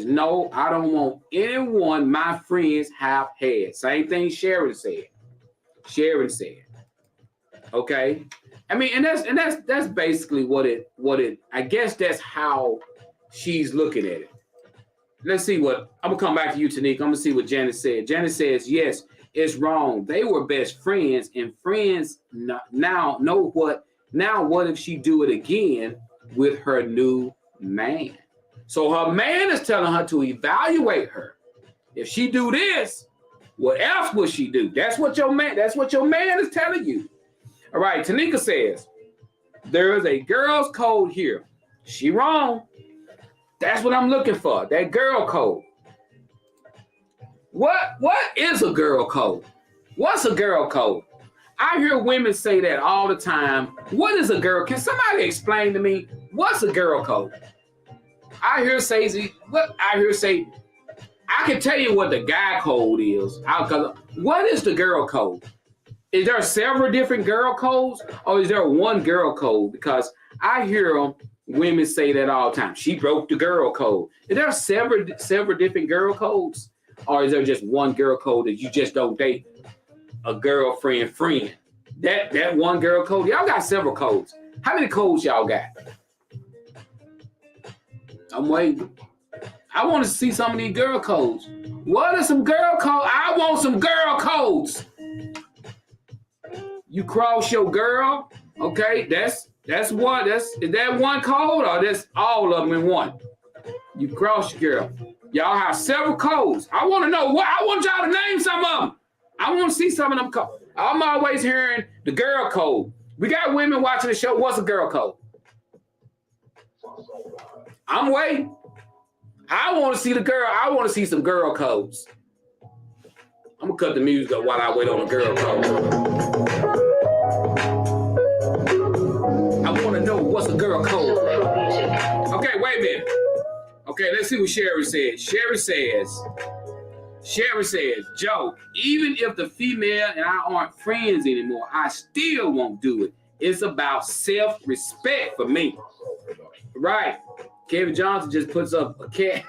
no, I don't want anyone my friends have had. Same thing Sharon said. Okay. I mean, and that's basically what it I guess that's how she's looking at it. Let's see what I'm gonna come back to you, Tanika. I'm gonna see what Janet said. Janet says, yes, it's wrong. They were best friends, and friends now know what. Now what if she do it again with her new man? So her man is telling her to evaluate her. If she do this, what else will she do? That's what your man is telling you. All right, Tanika says, there is a girl's code here. She wrong. That's what I'm looking for, that girl code. What is a girl code? What's a girl code? I hear women say that all the time. What is a girl? Can somebody explain to me what's a girl code? I can tell you what the guy code is. What is the girl code? Is there several different girl codes, or is there one girl code? Because I hear women say that all the time. She broke the girl code. Is there several different girl codes, or is there just one girl code that you just don't date a girlfriend friend? That one girl code. Y'all got several codes. How many codes y'all got? I'm waiting. I want to see some of these girl codes. What are some girl codes? I want some girl codes. You cross your girl, okay? That's what. Is that one code, or that's all of them in one? You cross your girl. Y'all have several codes. I want to know what. I want y'all to name some of them. I want to see some of them codes. I'm always hearing the girl code. We got women watching the show. What's a girl code? I'm waiting. I want to see the girl. I want to see some girl codes. I'm gonna cut the music up while I wait on the girl code. I want to know what's a girl code. Okay, wait a minute. Okay, let's see what Sherry said. Sherry says, Joe, even if the female and I aren't friends anymore, I still won't do it. It's about self-respect for me. Right. Kevin Johnson just puts up a cat.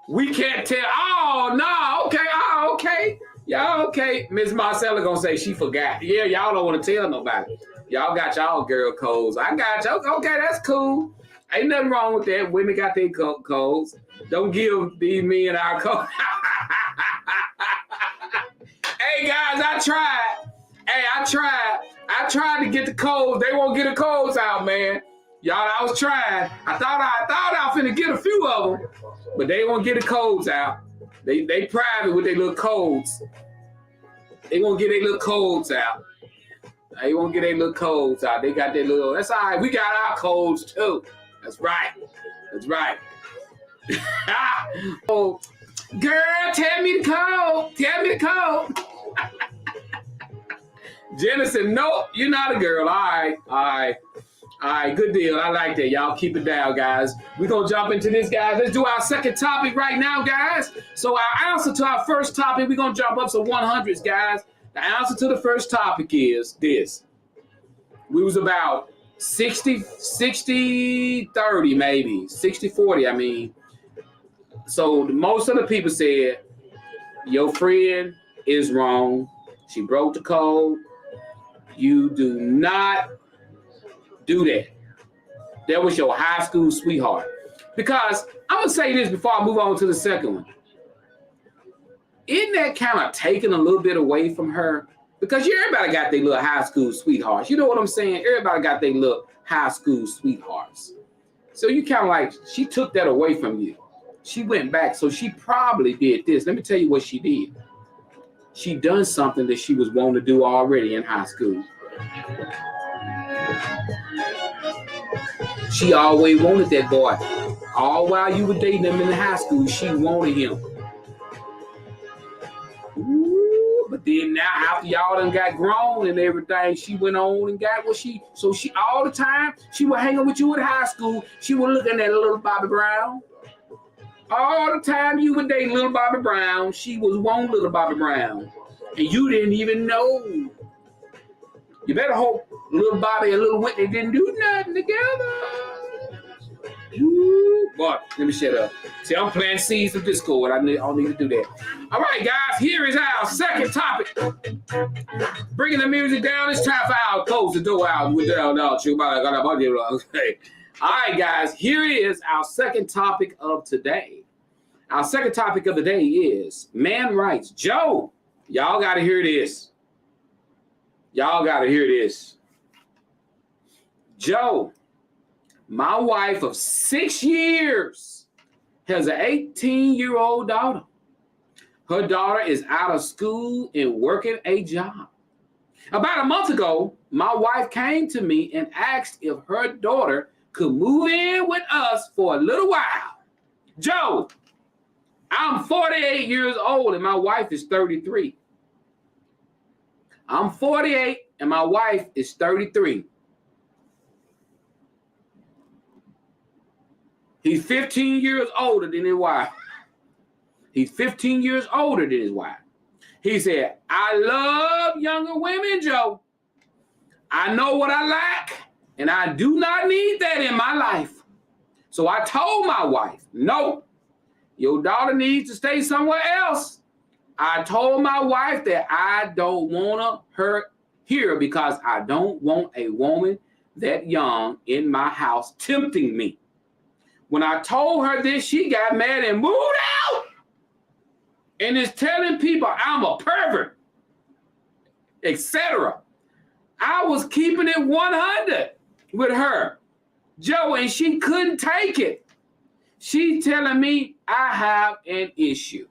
We can't tell. Oh, no. Okay. Oh, okay. Y'all okay. Miss Marcella gonna say she forgot. Yeah, y'all don't want to tell nobody. Y'all got y'all girl codes. I got you. Okay, that's cool. Ain't nothing wrong with that. Women got their codes. Don't give these men our code. Hey, guys, I tried. I tried to get the codes. They won't get the codes out, man. Y'all, I was trying. I thought I was finna get a few of them, but they won't get the codes out. They private with their little codes. They gonna get their little codes out. They won't get their little codes out. They got their little. That's all right. We got our codes too. That's right. That's right. Oh, girl, tell me the code. Tell me the code. Jenna said, nope, you're not a girl. All right. All right. All right, good deal. I like that. Y'all keep it down, guys. We're going to jump into this, guys. Let's do our second topic right now, guys. So our answer to our first topic, we're going to jump up some 100s, guys. The answer to the first topic is this. We was about 60-30 maybe. 60-40, I mean. So most of the people said, your friend is wrong. She broke the code. You do not do that. That was your high school sweetheart. Because I'm going to say this before I move on to the second one. Isn't that kind of taking a little bit away from her? Because everybody got their little high school sweethearts. You know what I'm saying? Everybody got their little high school sweethearts. So you kind of like, she took that away from you. She went back. So she probably did this. Let me tell you what she did. She done something that she was wanting to do already in high school. She always wanted that boy. All while you were dating him in high school, she wanted him. Ooh, but then now after y'all done got grown and everything, she went on and got what she, so she all the time, she was hanging with you in high school. She was looking at little Bobby Brown. All the time you were dating little Bobby Brown, she was wanting little Bobby Brown. And you didn't even know. You better hope little Bobby and little Whitney didn't do nothing together. Ooh, boy, let me shut up. See, I'm planting seeds of discord. I don't need to do that. All right, guys, here is our second topic. Bringing the music down. It's time for our close the door out. Okay. All right, guys, here is our second topic of today. Our second topic of the day is man rights. Joe, y'all got to hear this. Y'all got to hear this. Joe, my wife of 6 years has an 18-year-old daughter. Her daughter is out of school and working a job. About a month ago, my wife came to me and asked if her daughter could move in with us for a little while. Joe, I'm 48 years old and my wife is 33. I'm 48 and my wife is 33. He's 15 years older than his wife. He's 15 years older than his wife. He said, I love younger women, Joe. I know what I like, and I do not need that in my life. So I told my wife, no, your daughter needs to stay somewhere else. I told my wife that I don't want her here because I don't want a woman that young in my house tempting me. When I told her this, she got mad and moved out and is telling people I'm a pervert, etc. I was keeping it 100 with her, Joe, and she couldn't take it. She's telling me I have an issue.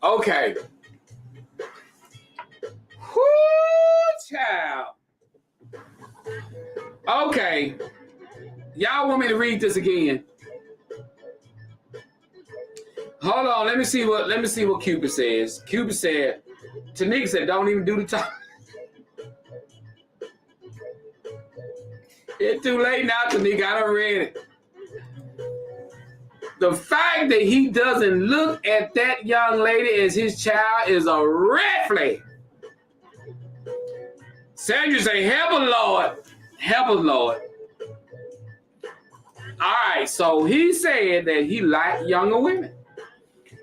Okay. Whoo, child. Okay. Y'all want me to read this again? Hold on. Let me see what Cupid says. Cupid said, Tanika said, don't even do the top. It's too late now, Tanika. I done read it. The fact that he doesn't look at that young lady as his child is a red flag. Sandra say, help us, Lord. Help us, Lord. All right, so he said that he liked younger women.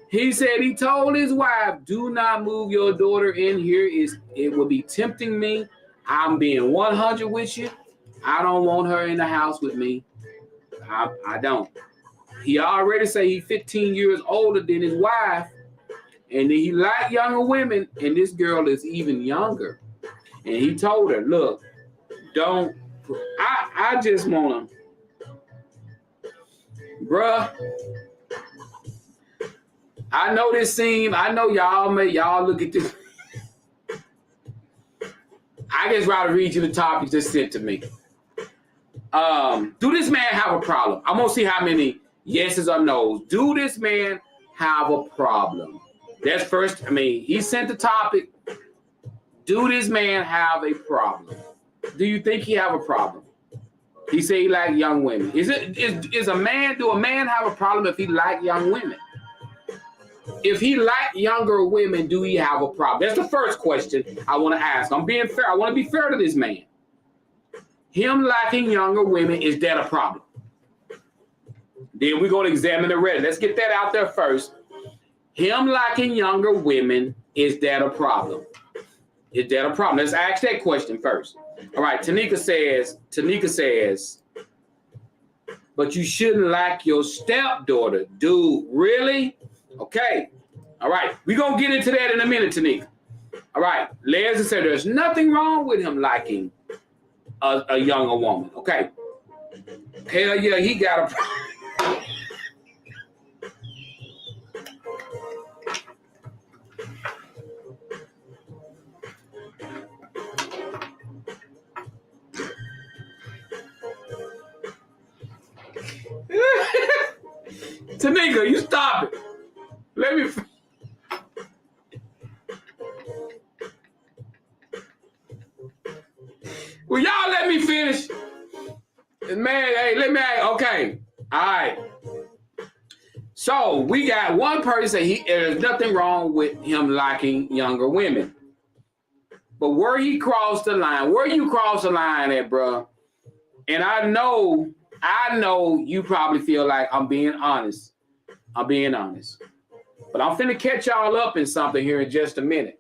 He said he told his wife, do not move your daughter in here. It will be tempting me. I'm being 100 with you. I don't want her in the house with me. I don't. he already say he's 15 years older than his wife, and he like younger women, and this girl is even younger. And he told her, look, don't, I just want to, bruh, I know this scene, I know y'all look at this. I just rather read you the topics just sent to me. Do this man have a problem? I'm going to see how many yeses or no's. Do this man have a problem? That's first. I mean, he sent the topic. Do this man have a problem? Do you think he have a problem? He said he like young women. Do a man have a problem if he like young women? If he like younger women, do he have a problem? That's the first question I want to ask. I'm being fair. I want to be fair to this man. Him liking younger women, is that a problem? Then we're going to examine the rest. Let's get that out there first. Him liking younger women, is that a problem? Is that a problem? Let's ask that question first. All right, Tanika says, but you shouldn't like your stepdaughter, dude. Really? Okay. All right. We're going to get into that in a minute, Tanika. All right. Leslie said there's nothing wrong with him liking a younger woman. Okay. Hell yeah, he got a problem. Tanika, you stop it. Let me. Will y'all let me finish? Man, hey, let me. Okay, all right. So we got one person. There's nothing wrong with him liking younger women, but where he crossed the line, where you cross the line at, bro? And I know you probably feel like I'm being honest. I'm being honest. But I'm finna catch y'all up in something here in just a minute.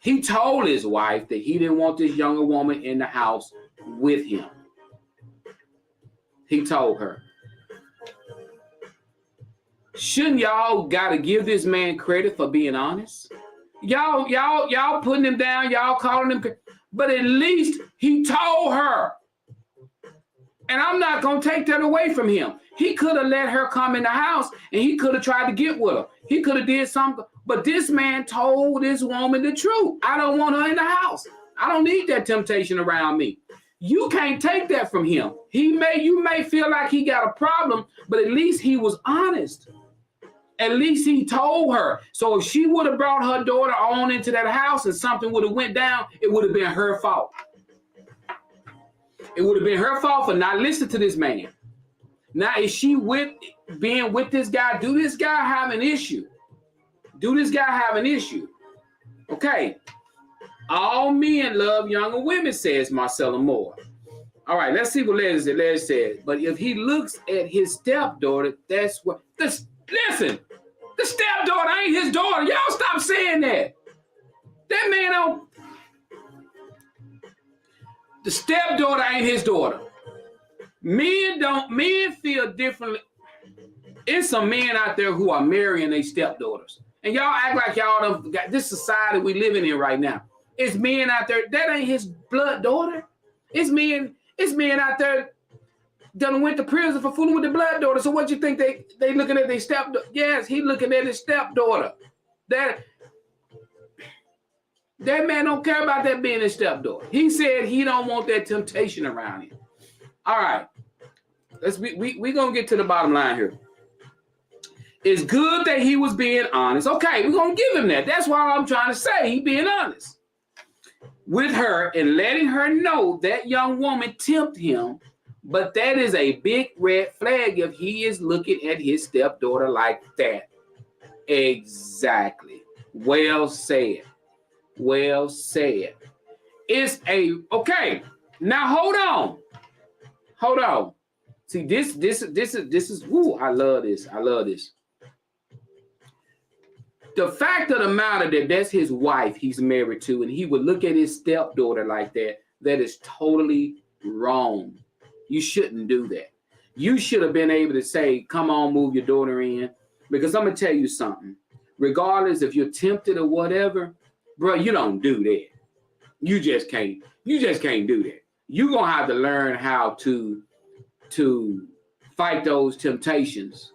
He told his wife that he didn't want this younger woman in the house with him. He told her. Shouldn't y'all gotta give this man credit for being honest? Y'all putting him down, y'all calling him, but at least he told her. And I'm not gonna take that away from him. He could have let her come in the house and he could have tried to get with her. He could have did something, but this man told this woman the truth. I don't want her in the house. I don't need that temptation around me. You can't take that from him. You may feel like he got a problem, but at least he was honest. At least he told her. So if she would have brought her daughter on into that house and something would have went down, it would have been her fault. It would have been her fault for not listening to this man. Now, is she being with this guy? Do this guy have an issue? Okay. All men love younger women, says Marcella Moore. All right, let's see what Leslie said. But if he looks at his stepdaughter, that's what... Listen, the stepdaughter ain't his daughter. Y'all stop saying that. That man don't... The stepdaughter ain't his daughter. Men feel differently. It's some men out there who are marrying their stepdaughters. And y'all act like y'all don't got this society we living in right now. It's men out there, that ain't his blood daughter. It's men out there done went to prison for fooling with the blood daughter. So what you think they looking at their stepdaughter? Yes, he looking at his stepdaughter. That man don't care about that being his stepdaughter. He said he don't want that temptation around him. All right. We gonna get to the bottom line here. It's good that he was being honest. Okay, we're gonna give him that. That's why I'm trying to say he being honest with her and letting her know that young woman tempted him. But that is a big red flag if he is looking at his stepdaughter like that. Exactly. Well said. It's okay. Now hold on. See, this is woo, I love this. The fact of the matter that's his wife he's married to, and he would look at his stepdaughter like that, That is totally wrong. You shouldn't do that. You should have been able to say, come on, move your daughter in. Because I'm going to tell you something. Regardless if you're tempted or whatever, bro, you don't do that. You just can't do that. You're going to have to learn how to fight those temptations.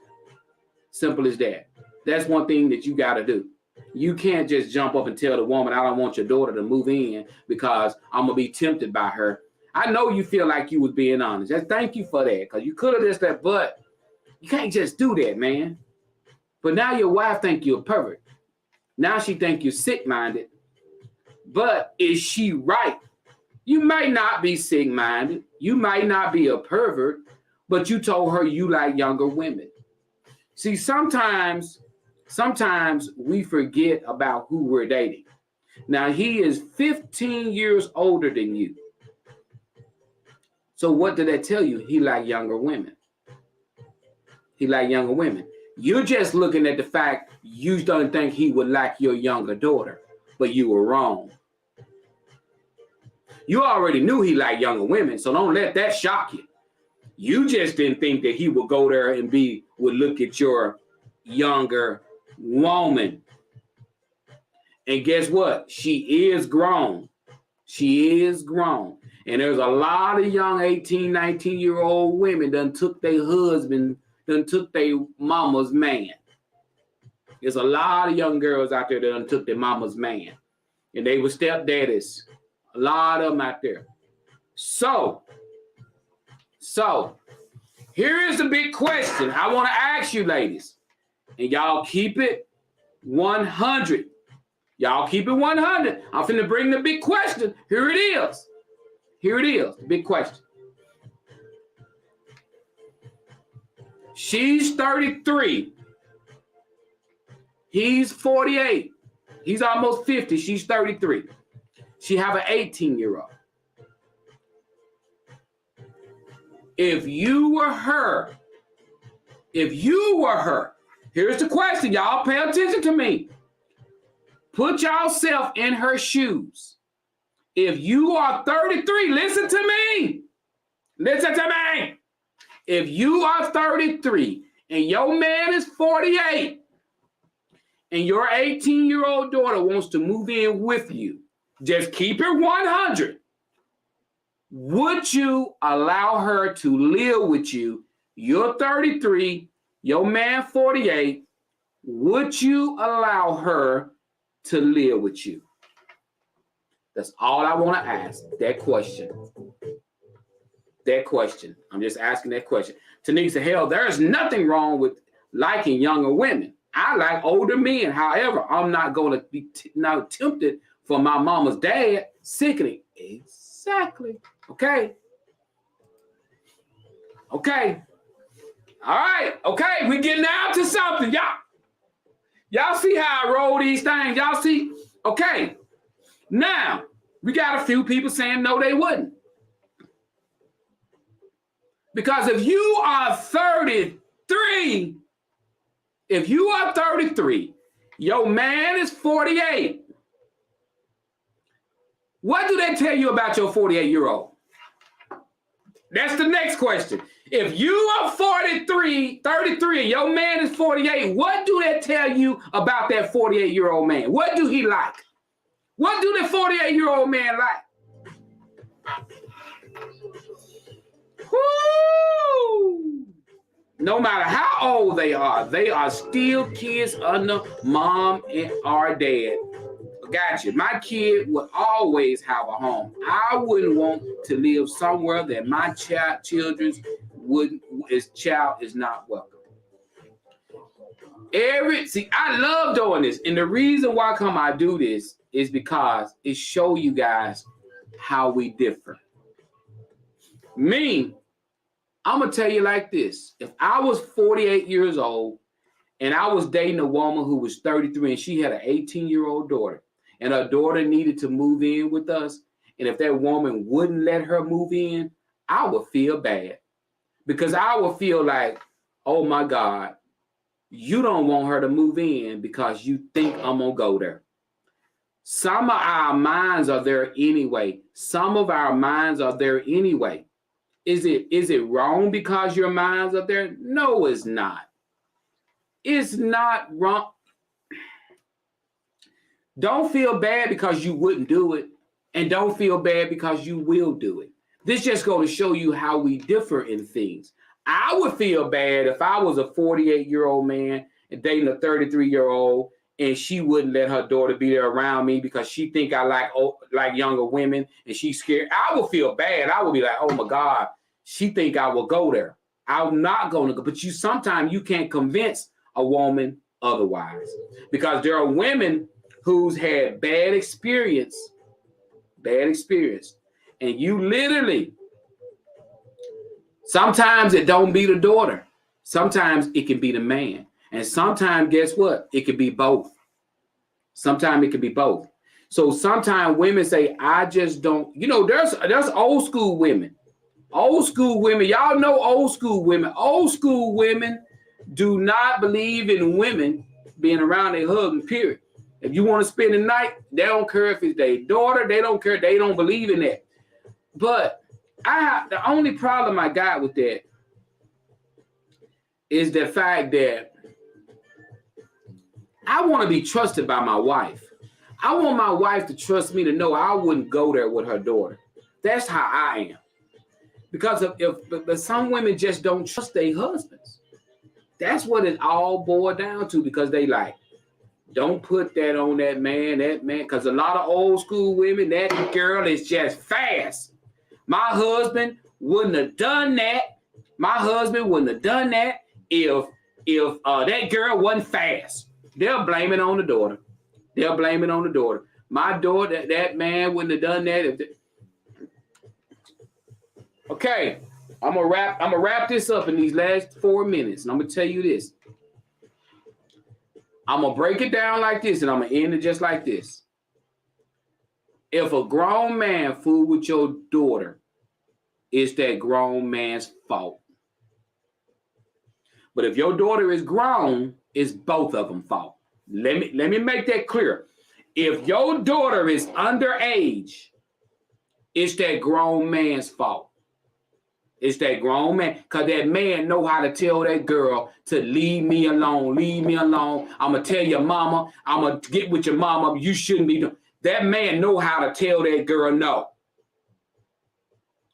Simple as that. That's one thing that you got to do. You can't just jump up and tell the woman, I don't want your daughter to move in because I'm going to be tempted by her. I know you feel like you was being honest. Just thank you for that, because you could have just that, but you can't just do that, man. But now your wife think you're a pervert. Now she think you're sick-minded. But is she right? You might not be sick-minded. You might not be a pervert, but you told her you like younger women. See, sometimes we forget about who we're dating. Now, he is 15 years older than you. So what did that tell you? He like younger women. He like younger women. You're just looking at the fact you don't think he would like your younger daughter, but you were wrong. You already knew he liked younger women, so don't let that shock you. You just didn't think that he would go there and would look at your younger woman. And guess what? She is grown. She is grown. And there's a lot of young 18, 19-year-old women done took their husband, done took their mama's man. There's a lot of young girls out there that done took their mama's man. And they were stepdaddies. A lot of them out there. So here is the big question I want to ask you, ladies. And y'all keep it 100. Y'all keep it 100. I'm finna bring the big question. Here it is. Here it is, the big question. She's 33. He's 48. He's almost 50. She's 33. She have an 18-year-old. If you were her, here's the question. Y'all pay attention to me. Put yourself in her shoes. If you are 33, listen to me. Listen to me. If you are 33 and your man is 48 and your 18-year-old daughter wants to move in with you, just keep it 100. Would you allow her to live with you? You're 33, your man 48. Would you allow her to live with you? That's all I want to ask. That question. I'm just asking that question. Tanisha, hell, there's nothing wrong with liking younger women. I like older men. However, I'm not going to be tempted for my mama's dad. Sickening. Exactly. Okay. All right. Okay. We're getting down to something. Y'all see how I roll these things? Y'all see? Okay. Now, we got a few people saying no, they wouldn't. Because if you are 33, your man is 48, what do they tell you about your 48-year-old? That's the next question. If you are 33 and your man is 48, what do they tell you about that 48-year-old man? What do he like? What do the 48-year-old man like? Woo! No matter how old they are still kids under mom and our dad. Got you. My kid would always have a home. I wouldn't want to live somewhere that my children's child is not welcome. I love doing this, and the reason why I do this is because it shows you guys how we differ. Me, I'm gonna tell you like this: if I was 48 years old and I was dating a woman who was 33 and she had an 18-year-old daughter, and her daughter needed to move in with us, and if that woman wouldn't let her move in, I would feel bad, because I would feel like, oh my God, you don't want her to move in because you think I'm gonna go there. Some of our minds are there anyway. Some of our minds are there anyway. Is it wrong because your minds are there? No, it's not. It's not wrong. Don't feel bad because you wouldn't do it, and don't feel bad because you will do it. This just going to show you how we differ in things. I would feel bad if I was a 48-year-old man and dating a 33-year-old, and she wouldn't let her daughter be there around me because she think I like younger women, and she's scared. I would feel bad. I would be like, oh my God, she think I will go there. I'm not going to go. But sometimes you can't convince a woman otherwise, because there are women who's had bad experience, and you literally, sometimes it don't be the daughter. Sometimes it can be the man. And sometimes, guess what? It could be both. Sometimes it could be both. So sometimes women say, I just don't, there's old school women. Old school women, y'all know old school women. Old school women do not believe in women being around their husband, period. If you want to spend the night, they don't care if it's their daughter. They don't care. They don't believe in that. But the only problem I got with that is the fact that I want to be trusted by my wife. I want my wife to trust me to know I wouldn't go there with her daughter. That's how I am. Because if some women just don't trust their husbands. That's what it all boiled down to, because they like, don't put that on that man, because a lot of old school women, that girl is just fast. My husband wouldn't have done that. My husband wouldn't have done that if that girl wasn't fast. They'll blame it on the daughter. My daughter, that man wouldn't have done that. Okay, I'm gonna wrap this up in these last 4 minutes, and I'm gonna tell you this. I'm gonna break it down like this, and I'm gonna end it just like this. If a grown man fool with your daughter, it's that grown man's fault. But if your daughter is grown, it's both of them fault. Let me make that clear. If your daughter is underage, it's that grown man's fault. It's that grown man, because that man know how to tell that girl to leave me alone. I'm going to tell your mama. I'm going to get with your mama. You shouldn't be doing. That man know how to tell that girl no.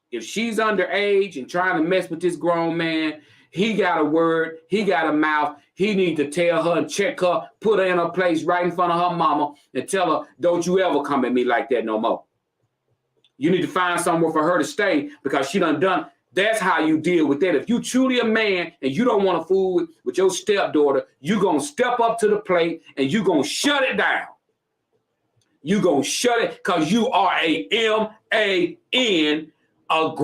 If she's underage and trying to mess with this grown man, he got a word. He got a mouth. He need to tell her and check her, put her in her place right in front of her mama and tell her, don't you ever come at me like that no more. You need to find somewhere for her to stay because she done. That's how you deal with that. If you truly a man and you don't want to fool with your stepdaughter, you're going to step up to the plate and you're going to shut it down. You're going to shut it because you are a M-A-N, a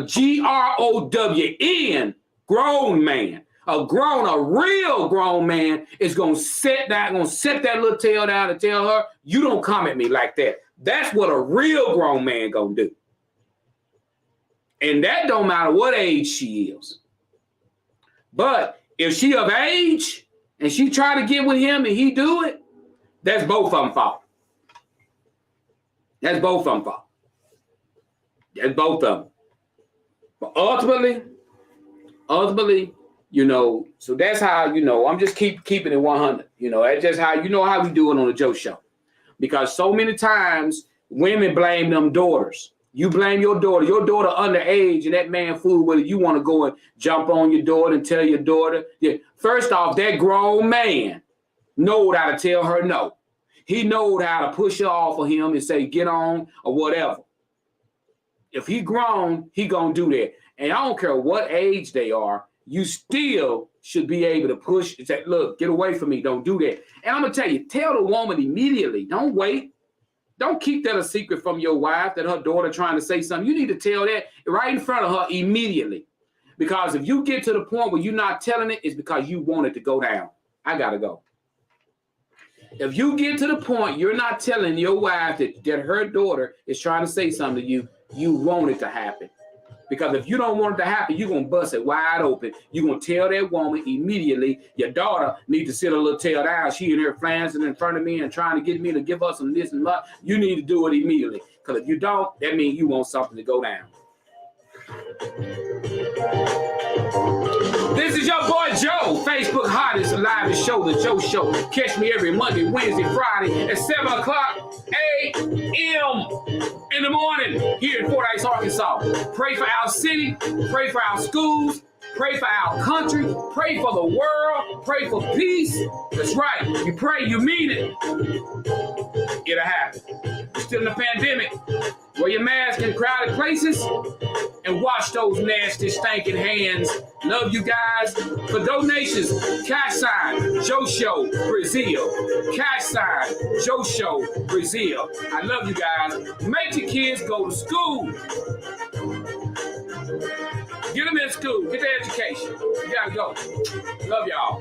G-R-O-W-N, grown man. A real grown man is going to set that little tail down and tell her, you don't come at me like that. That's what a real grown man going to do. And that don't matter what age she is. But if she of age and she try to get with him and he do it, that's both of them fault. That's both of them. But ultimately, so that's how, I'm just keeping it 100. That's just how, how we do it on the Joe Show. Because so many times women blame them daughters. You blame your daughter underage, and that man fool with it. You want to go and jump on your daughter and tell your daughter. Yeah. First off, that grown man knowed how to tell her no. He knowed how to push her off of him and say, get on or whatever. If he grown, he gonna do that. And I don't care what age they are, you still should be able to push and say, look, get away from me. Don't do that. And I'm gonna tell you, tell the woman immediately. Don't wait. Don't keep that a secret from your wife that her daughter trying to say something. You need to tell that right in front of her immediately. Because if you get to the point where you're not telling it, it's because you want it to go down. I got to go. If you get to the point you're not telling your wife that her daughter is trying to say something to you, you want it to happen. Because if you don't want it to happen, you're going to bust it wide open. You're going to tell that woman immediately, your daughter needs to sit her little tail down. She in here flancing in front of me and trying to get me to give her some this and that. You need to do it immediately. Because if you don't, that means you want something to go down. This is your boy Joe, Facebook hottest live show, The Joe Show. Catch me every Monday, Wednesday, Friday at 7 o'clock a.m. in the morning here in Fordyce, Arkansas. Pray for our city, pray for our schools, pray for our country, pray for the world, pray for peace. That's right. You pray, you mean it. It'll happen. We're still in the pandemic. Wear your mask in crowded places and wash those nasty, stinking hands. Love you guys. For donations, cash sign, Joe Show, Brazil. Cash sign, Joe Show, Brazil. I love you guys. Make your kids go to school. Get them in school. Get their education. You gotta go. Love y'all.